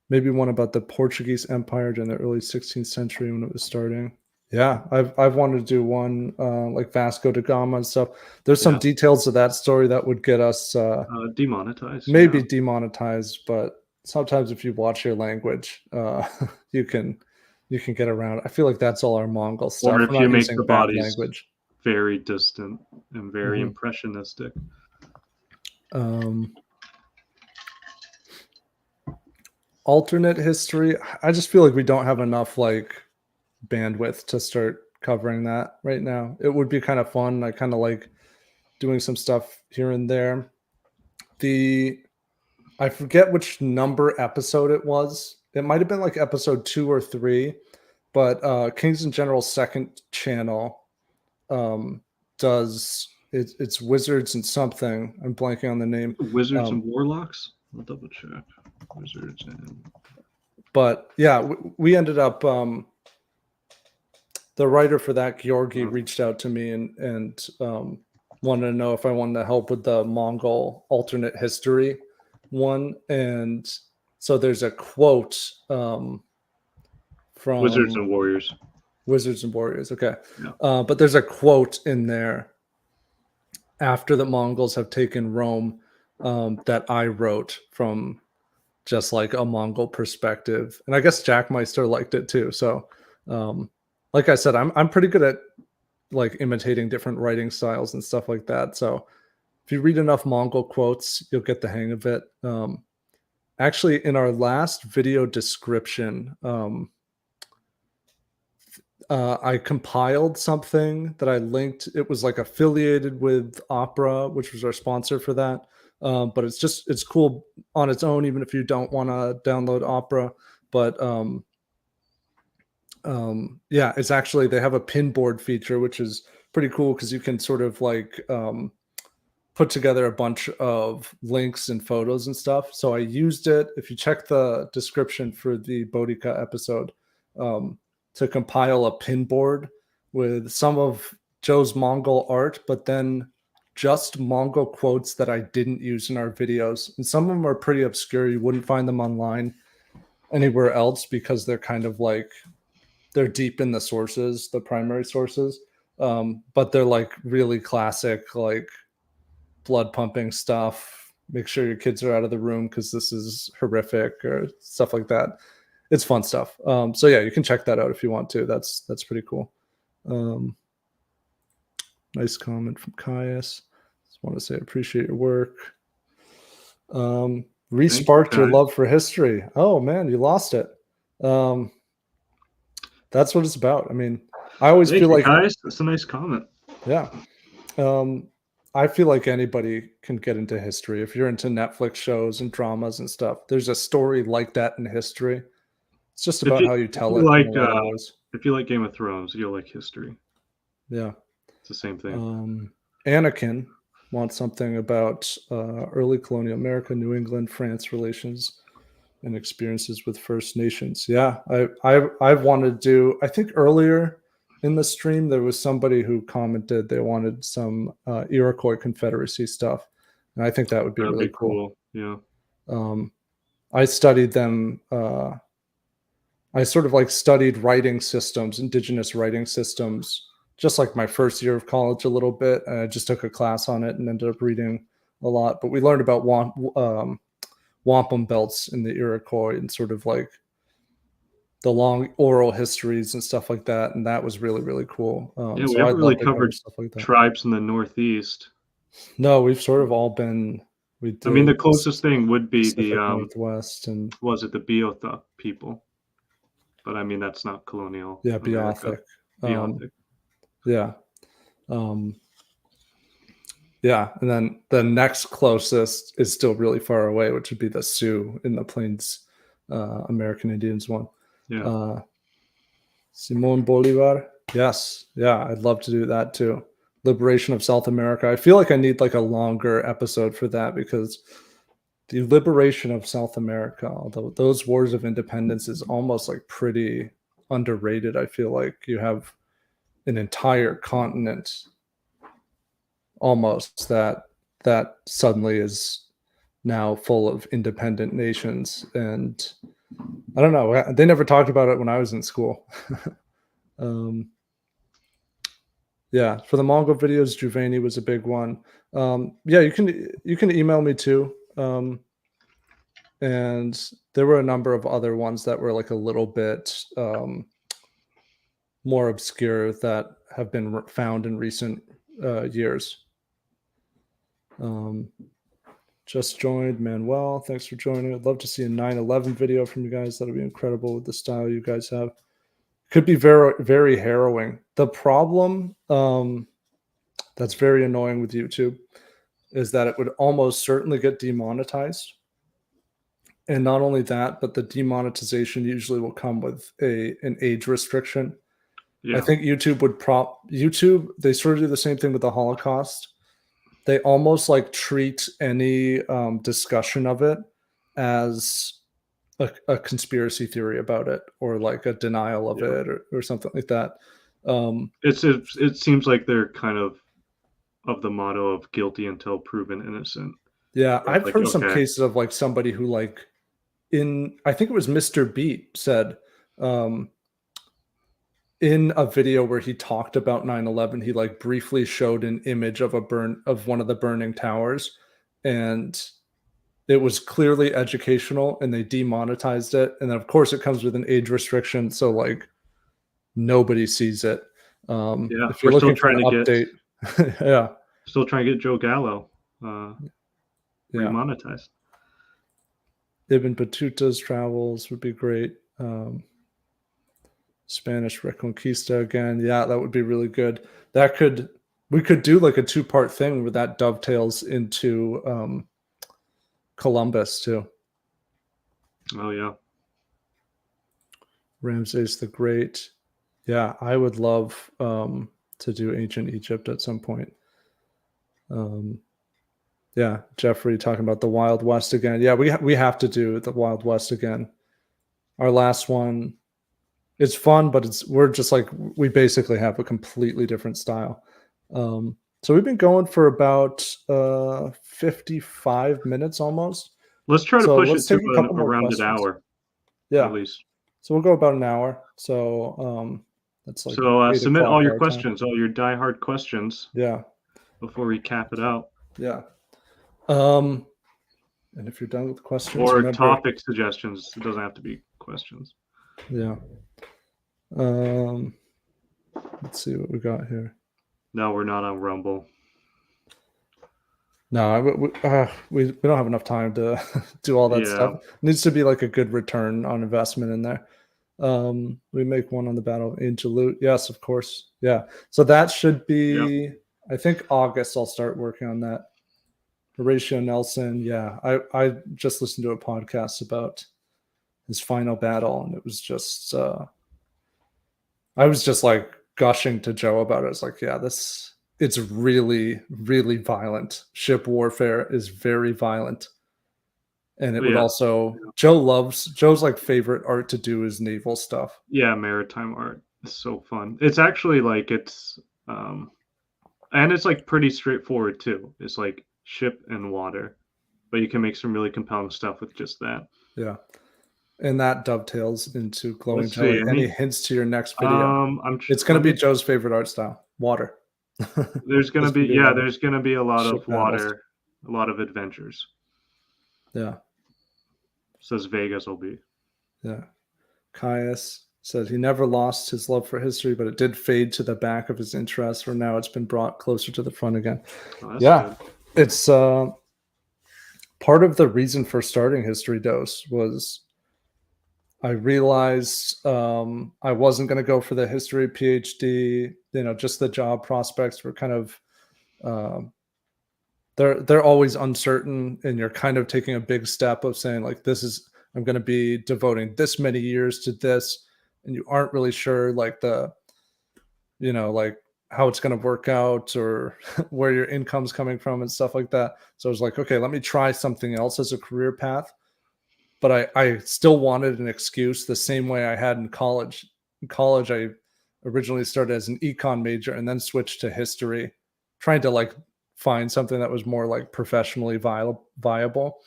Maybe one about the Portuguese Empire during the early 16th century when it was starting. Yeah, I've wanted to do one like Vasco da Gama and stuff. There's some details of that story that would get us demonetized. Maybe demonetized, but sometimes if you watch your language, you can get around. I feel like that's all our Mongol stuff. Or if you make the bodies language very distant and very impressionistic. Alternate history. I just feel like we don't have enough like bandwidth to start covering that right now. It would be kind of fun. I kind of like doing some stuff here and there. I forget which number episode it was. It might have been like episode 2 or 3, but Kings and General's second channel does it's Wizards and something. I'm blanking on the name. Wizards and Warlocks? I'll double check. Wizards and... But yeah, we ended up the writer for that, Georgi, reached out to me and wanted to know if I wanted to help with the Mongol alternate history one. And so there's a quote from Wizards and Warriors. Okay. But there's a quote in there after the Mongols have taken Rome that I wrote from just like a Mongol perspective. And I guess Jack Meister liked it too. So like I said, I'm pretty good at like imitating different writing styles and stuff like that. So if you read enough Mongol quotes, you'll get the hang of it. Actually, in our last video description, I compiled something that I linked. It was like affiliated with Opera, which was our sponsor for that. But it's cool on its own, even if you don't want to download Opera. But yeah, it's actually, they have a pinboard feature, which is pretty cool because you can sort of like put together a bunch of links and photos and stuff. So I used it. If you check the description for the Boudica episode, to compile a pinboard with some of Joe's Mongol art, but then just Mongol quotes that I didn't use in our videos. And some of them are pretty obscure. You wouldn't find them online anywhere else because they're kind of like, they're deep in the sources, the primary sources. But they're like really classic, like blood pumping stuff. Make sure your kids are out of the room because this is horrific, or stuff like that. It's fun stuff. So yeah, you can check that out if you want to. That's pretty cool. Nice comment from Caius. Just want to say I appreciate your work. Resparked your Caius. love for history. Oh man, you lost it. That's what it's about. I mean, I always Thank feel you, like, guys. That's a nice comment. yeah. I feel like anybody can get into history. If you're into Netflix shows and dramas and stuff, there's a story like that in history. It's just If about you- how you if tell you it like, in a lot of ways. If you like Game of Thrones, you'll like history. Yeah. It's the same thing. Anakin wants something about early colonial America, New England, France relations and experiences with First Nations. Yeah, I've wanted to do. I think earlier in the stream there was somebody who commented they wanted some Iroquois Confederacy stuff, and I think that would be That'd really be cool. Yeah. I studied them. I sort of like studied writing systems, indigenous writing systems, just like my first year of college a little bit. And I just took a class on it and ended up reading a lot. But we learned about wampum belts in the Iroquois and sort of like the long oral histories and stuff like that. And that was really, really cool. Yeah, So we haven't I'd really love to cover covered stuff like that. tribes in the Northeast. No, we've sort of all been. We did I mean, the closest thing would be Pacific the Northwest and was it the Beothuk people? But I mean, that's not colonial. yeah, America. Beothuk. Beothuk. Yeah. Yeah, and then the next closest is still really far away, which would be the Sioux in the Plains American Indians one. Yeah. Simon Bolivar. Yes. Yeah, I'd love to do that too. Liberation of South America. I feel like I need like a longer episode for that because the liberation of South America, although those wars of independence is almost like pretty underrated. I feel like you have an entire continent almost that suddenly is now full of independent nations, and I don't know, they never talked about it when I was in school. Yeah, for the Mongol videos, Juveni was a big one. Yeah, you can email me too. And there were a number of other ones that were like a little bit more obscure that have been found in recent years. Just joined, Manuel. Thanks for joining. I'd love to see a 9/11 video from you guys. That'll be incredible with the style you guys have. Could be very, very harrowing. The problem that's very annoying with YouTube is that it would almost certainly get demonetized. And not only that, but the demonetization usually will come with an age restriction. Yeah. I think YouTube would YouTube, they sort of do the same thing with the Holocaust. They almost like treat any discussion of it as a conspiracy theory about it, or like a denial of it, or something like that. It seems like they're kind of the motto of guilty until proven innocent. Yeah, It's I've like, heard some okay. cases of like somebody who like I think it was Mr. Beat said in a video where he talked about 9/11, he like briefly showed an image of one of the burning towers, and it was clearly educational, and they demonetized it. And then of course it comes with an age restriction, so like nobody sees it. Yeah, if you're we're still looking for an trying to update, yeah, still trying to get Joe Gallo remonetized. Ibn Battuta's travels would be great. Spanish Reconquista again. Yeah, that would be really good. We could do like a 2-part thing where that dovetails into Columbus too. Oh yeah. Ramses the Great. Yeah, I would love to do ancient Egypt at some point. Yeah, Jeffrey talking about the Wild West again. Yeah, we have to do the Wild West again. Our last one, it's fun, but we're just like, we basically have a completely different style. So we've been going for about 55 minutes almost. Let's try to push it to around questions. an hour. Yeah, at least. So we'll go about an hour. So that's like submit all your our questions, time. all your diehard questions. Yeah. Before we cap it out. Yeah. And if you're done with questions, or topic suggestions, it doesn't have to be questions. Yeah. Let's see what we got here. No, we're not on Rumble. No, we don't have enough time to do all that Yeah. stuff. Needs to be like a good return on investment in there. We make one on the Battle of Angel Loot. Yes, of course. Yeah. So that should be, I think August. I'll start working on that. Horatio Nelson. Yeah, I just listened to a podcast about his final battle, and it was just I was just like gushing to Joe about it. It's like, yeah, it's really, really violent. Ship warfare is very violent. And it would Yeah. also Joe's like favorite art to do is naval stuff. Yeah, maritime art is so fun. It's actually like and it's like pretty straightforward too. It's like ship and water, but you can make some really compelling stuff with just that. Yeah. And that dovetails into Glowing Let's Jelly. see, Any hints to your next video? It's going to be Joe's favorite art style, water. There's going to be, water. there's going to be a lot Ship of water, a lot of adventures. Yeah. Says Vegas will be. Yeah. Caius said he never lost his love for history, but it did fade to the back of his interest, where now it's been brought closer to the front again. Oh, yeah. Good. It's part of the reason for starting History Dose was I realized I wasn't going to go for the history PhD. You know, just the job prospects were kind of they're always uncertain, and you're kind of taking a big step of saying like, I'm going to be devoting this many years to this, and you aren't really sure like like how it's going to work out or where your income's coming from and stuff like that. So I was like, okay, let me try something else as a career path. But I still wanted an excuse the same way I had in college. In college, I originally started as an econ major and then switched to history, trying to like find something that was more like professionally viable.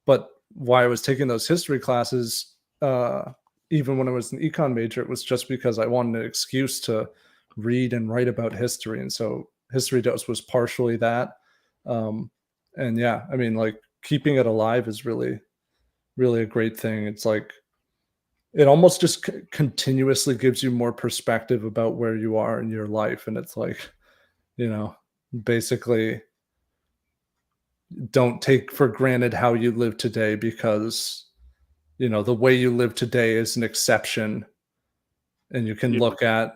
But why I was taking those history classes, even when I was an econ major, it was just because I wanted an excuse to read and write about history. And so History Dose was partially that. And yeah, I mean, like keeping it alive is really a great thing. It's like it almost just continuously gives you more perspective about where you are in your life. And it's like, basically don't take for granted how you live today, because the way you live today is an exception, and you can look at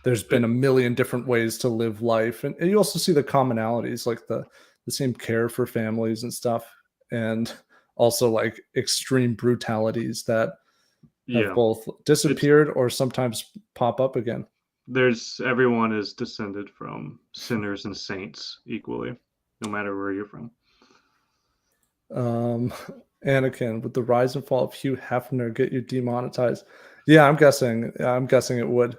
there's been a million different ways to live life, and you also see the commonalities, like the same care for families and stuff, and also like extreme brutalities that have both disappeared or sometimes pop up again. Everyone is descended from sinners and saints equally, no matter where you're from. Anakin, would the rise and fall of Hugh Hefner get you demonetized? Yeah, I'm guessing it would.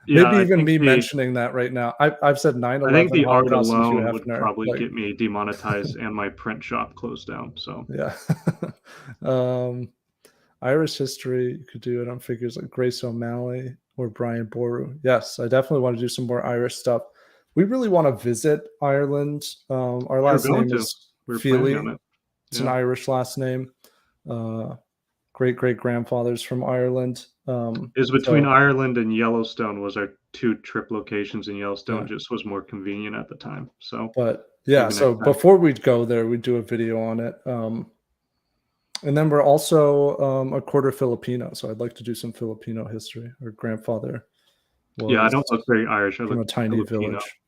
Maybe even me mentioning that right now. I've said 9/11. I think the art Holocaust and Hugh alone would Hefner, probably get me demonetized and my print shop closed down. So yeah. Irish history, you could do it on figures like Grace O'Malley or Brian Boru. Yes, I definitely want to do some more Irish stuff. We really want to visit Ireland. Our last name is Feely. It's an Irish last name. Great grandfathers from Ireland. Is between Ireland and Yellowstone was our 2 trip locations, and Yellowstone just was more convenient at the time. So, but yeah, so before we'd go there, we'd do a video on it. And then we're also a quarter Filipino, so I'd like to do some Filipino history. Our grandfather was I don't look very Irish. I from look a tiny Filipino village.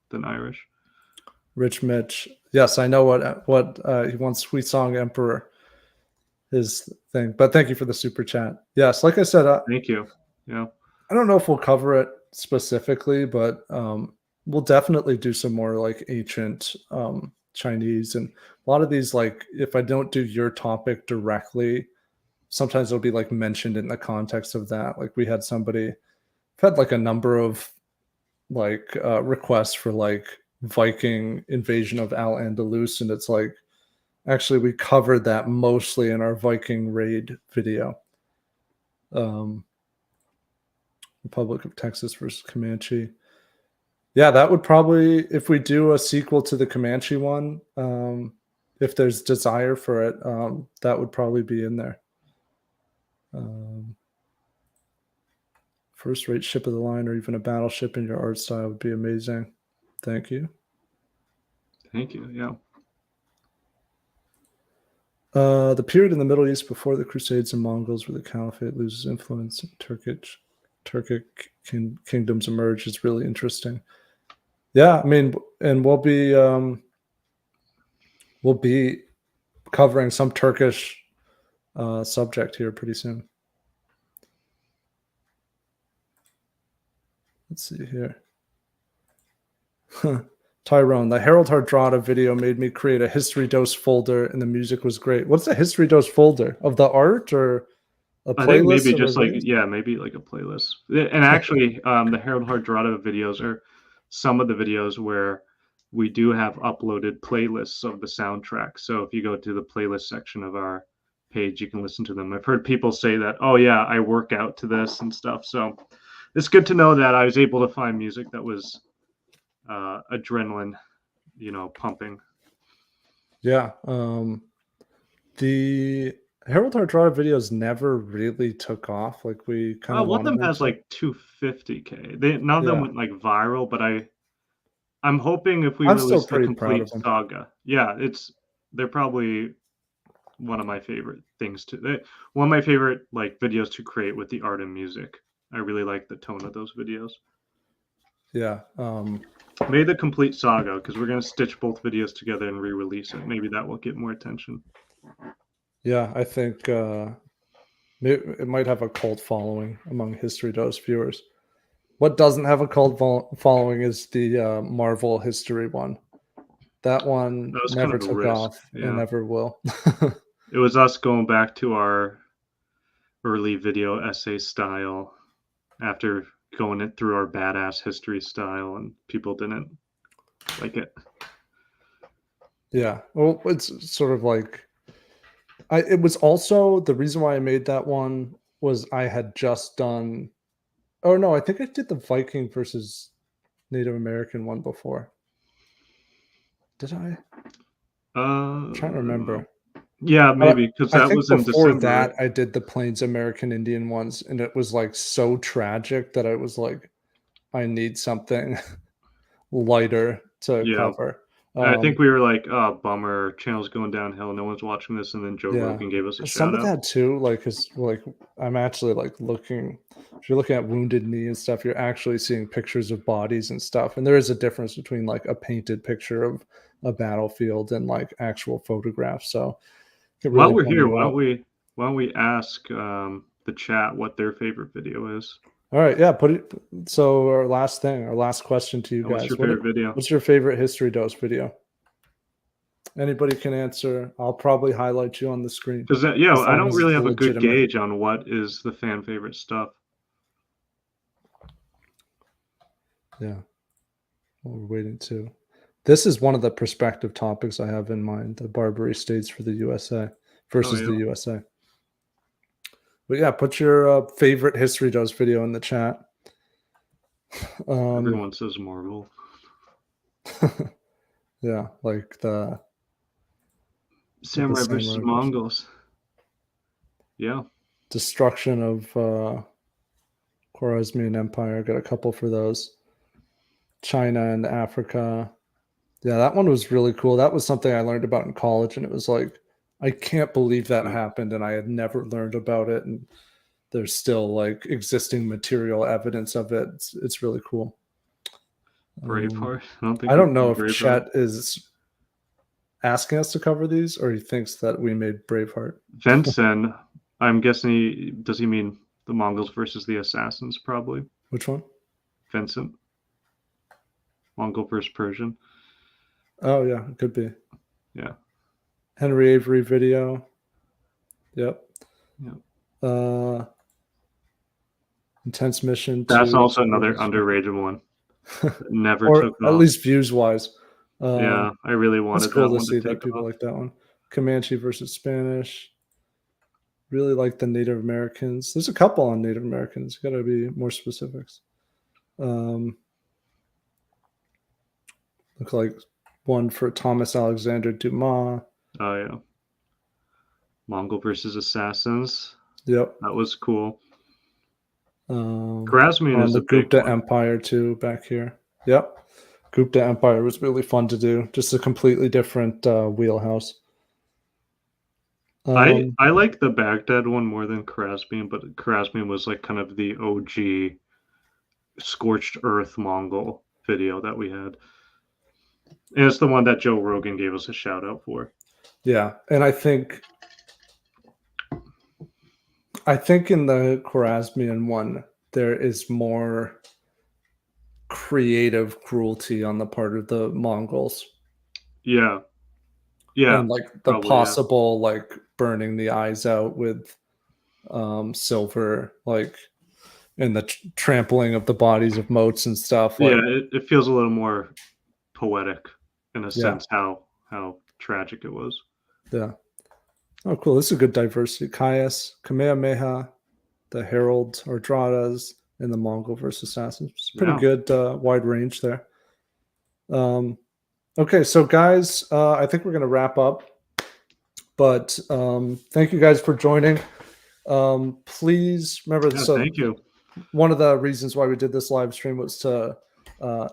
Than Irish. Rich Mitch. Yes, I know what he wants. Sweet Song Emperor, his thing. But thank you for the super chat. Yes, like I said, thank you. Yeah, I don't know if we'll cover it specifically, but we'll definitely do some more like ancient Chinese, and a lot of these, like if I don't do your topic directly, sometimes it'll be like mentioned in the context of that. Like we had somebody, I've had like a number of like requests for like Viking invasion of Al-Andalus, and it's like actually we covered that mostly in our Viking raid video. Republic of Texas versus Comanche. Yeah, that would probably, if we do a sequel to the Comanche one, if there's desire for it, that would probably be in there. First-rate ship of the line or even a battleship in your art style would be amazing. Thank you. Thank you. Yeah. The period in the Middle East before the Crusades and Mongols, where the Caliphate loses influence and Turkic kingdoms emerge, is really interesting. Yeah, I mean, and we'll be covering some Turkish subject here pretty soon. Let's see here. Tyrone, the Harold Hardrada video made me create a history dose folder, and the music was great. What's a history dose folder? Of the art or a playlist? I think maybe of just our like, videos? yeah, maybe like a playlist. And actually, the Harold Hardrada videos are some of the videos where we do have uploaded playlists of the soundtrack. So if you go to the playlist section of our page, you can listen to them. I've heard people say that, oh yeah, I work out to this and stuff. So it's good to know that I was able to find music that was adrenaline, pumping. Yeah. The Harold Hardrada videos never really took off. Like we kind of One of them wanted has to. like 250K. None of them Yeah. went like viral, but I'm hoping if we I'm still release the pretty proud complete of them. saga, yeah, they're probably one of my favorite things one of my favorite like videos to create with the art and music. I really like the tone of those videos. Yeah. Maybe the complete saga, because we're gonna stitch both videos together and re-release it. Maybe that will get more attention. Yeah, I think it might have a cult following among History Dose viewers. What doesn't have a cult following is the Marvel history one. That one That was kind never of a took risk. off Yeah. and never will. It was us going back to our early video essay style after going it through our badass history style, and people didn't like it. Yeah. Well, it's sort of like it was also the reason why I made that one was I had just done. Oh no, I think I did the Viking versus Native American one before. Did I? I'm trying to remember. Yeah, maybe, because I that think was in before December. that, Right? I did the Plains American Indian ones, and it was like so tragic that I was like, I need something lighter to Yeah. cover. I think we were like, oh, bummer, channel's going downhill, no one's watching this, and then Joe Yeah. Rogan gave us a Some shout of out. that too, like, cause like I'm actually like looking. If you're looking at Wounded Knee and stuff, you're actually seeing pictures of bodies and stuff, and there is a difference between like a painted picture of a battlefield and like actual photographs. So it can While really we're bum here, you out. why don't we ask the chat what their favorite video is? All right, yeah. Put it. So our last thing, our last question to you And what's guys: your favorite video? What's your favorite History Dose video? Anybody can answer. I'll probably highlight you on the screen. Because I as long don't as really it's have a good legitimate. gauge on what is the fan favorite stuff. Yeah. Well, we're waiting too. This is one of the perspective topics I have in mind: the Barbary States for the USA versus the yeah. USA. But yeah, put your favorite History Dose video in the chat. Everyone says Marvel. Yeah, like the Samurai versus Samurai Mongols. Yeah. destruction of Khwarezmian Empire. Got a couple for those. China and Africa. Yeah, that one was really cool. That was something I learned about in college, and it was like, I can't believe that happened, and I had never learned about it, and there's still like existing material evidence of it. It's really cool. Braveheart. I don't know if Braveheart. Chet is asking us to cover these, or he thinks that we made Braveheart. Vensen, I'm guessing does he mean the Mongols versus the Assassins? Probably. Which one? Vincent. Mongol versus Persian. Oh yeah, it could be. Yeah. Henry Avery video. Yep. Yep. Intense Mission. That's also another underrated one. Never or took at off. least views wise. Yeah, I really wanted it's cool that one to see to that take people off. like that one. Comanche versus Spanish. Really like the Native Americans. There's a couple on Native Americans. Got to be more specifics. Look like one for Thomas Alexander Dumas. Oh yeah. Mongol versus Assassins. Yep. That was cool. Krasmian on is the a big Gupta one. Empire too back here. Yep. Gupta Empire was really fun to do. Just a completely different wheelhouse. I like the Baghdad one more than Krasmian, but Krasmian was like kind of the OG scorched earth Mongol video that we had. And it's the one that Joe Rogan gave us a shout out for. Yeah, and I think in the Khwarezmian one there is more creative cruelty on the part of the Mongols. Yeah. Yeah. And like the probably, yeah. possible like burning the eyes out with silver, like and the trampling of the bodies of moats and stuff. Like, Yeah, it feels a little more poetic in a Yeah. sense how tragic it was. yeah. Oh, cool. This is a good diversity. Caius, Kamehameha, the Herald, Ordradas, and the Mongol versus Assassins. It's pretty Yeah. good wide range there. Okay, so guys, I think we're going to wrap up. But thank you guys for joining. Please remember, Yeah, so thank you. one of the reasons why we did this live stream was to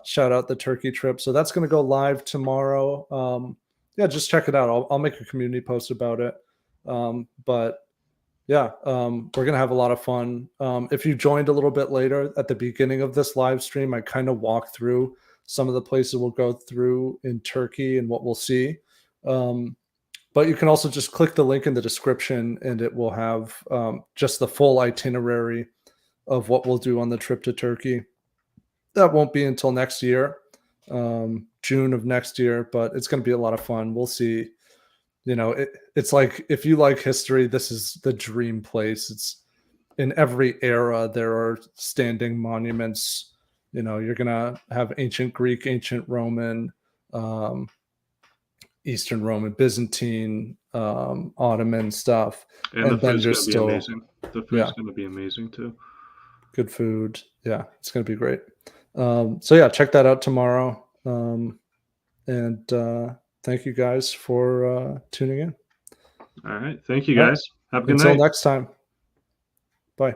shout out the Turkey trip. So that's going to go live tomorrow. Yeah, just check it out. I'll make a community post about it. But yeah, we're going to have a lot of fun. If you joined a little bit later at the beginning of this live stream, I kind of walked through some of the places we'll go through in Turkey and what we'll see. But you can also just click the link in the description and it will have just the full itinerary of what we'll do on the trip to Turkey. That won't be until next year, June of next year, but it's going to be a lot of fun. We'll see. You know, it's like, if you like history, this is the dream place. It's in every era, there are standing monuments. You know, you're going to have ancient Greek, ancient Roman, Eastern Roman, Byzantine, Ottoman stuff. And the then food's there's going to be still amazing. The food's Yeah. going to be amazing too. good food. Yeah, it's going to be great. So yeah, check that out tomorrow. And thank you guys for tuning in. All right. Thank you All right. guys. Have a good Until night. next time. Bye.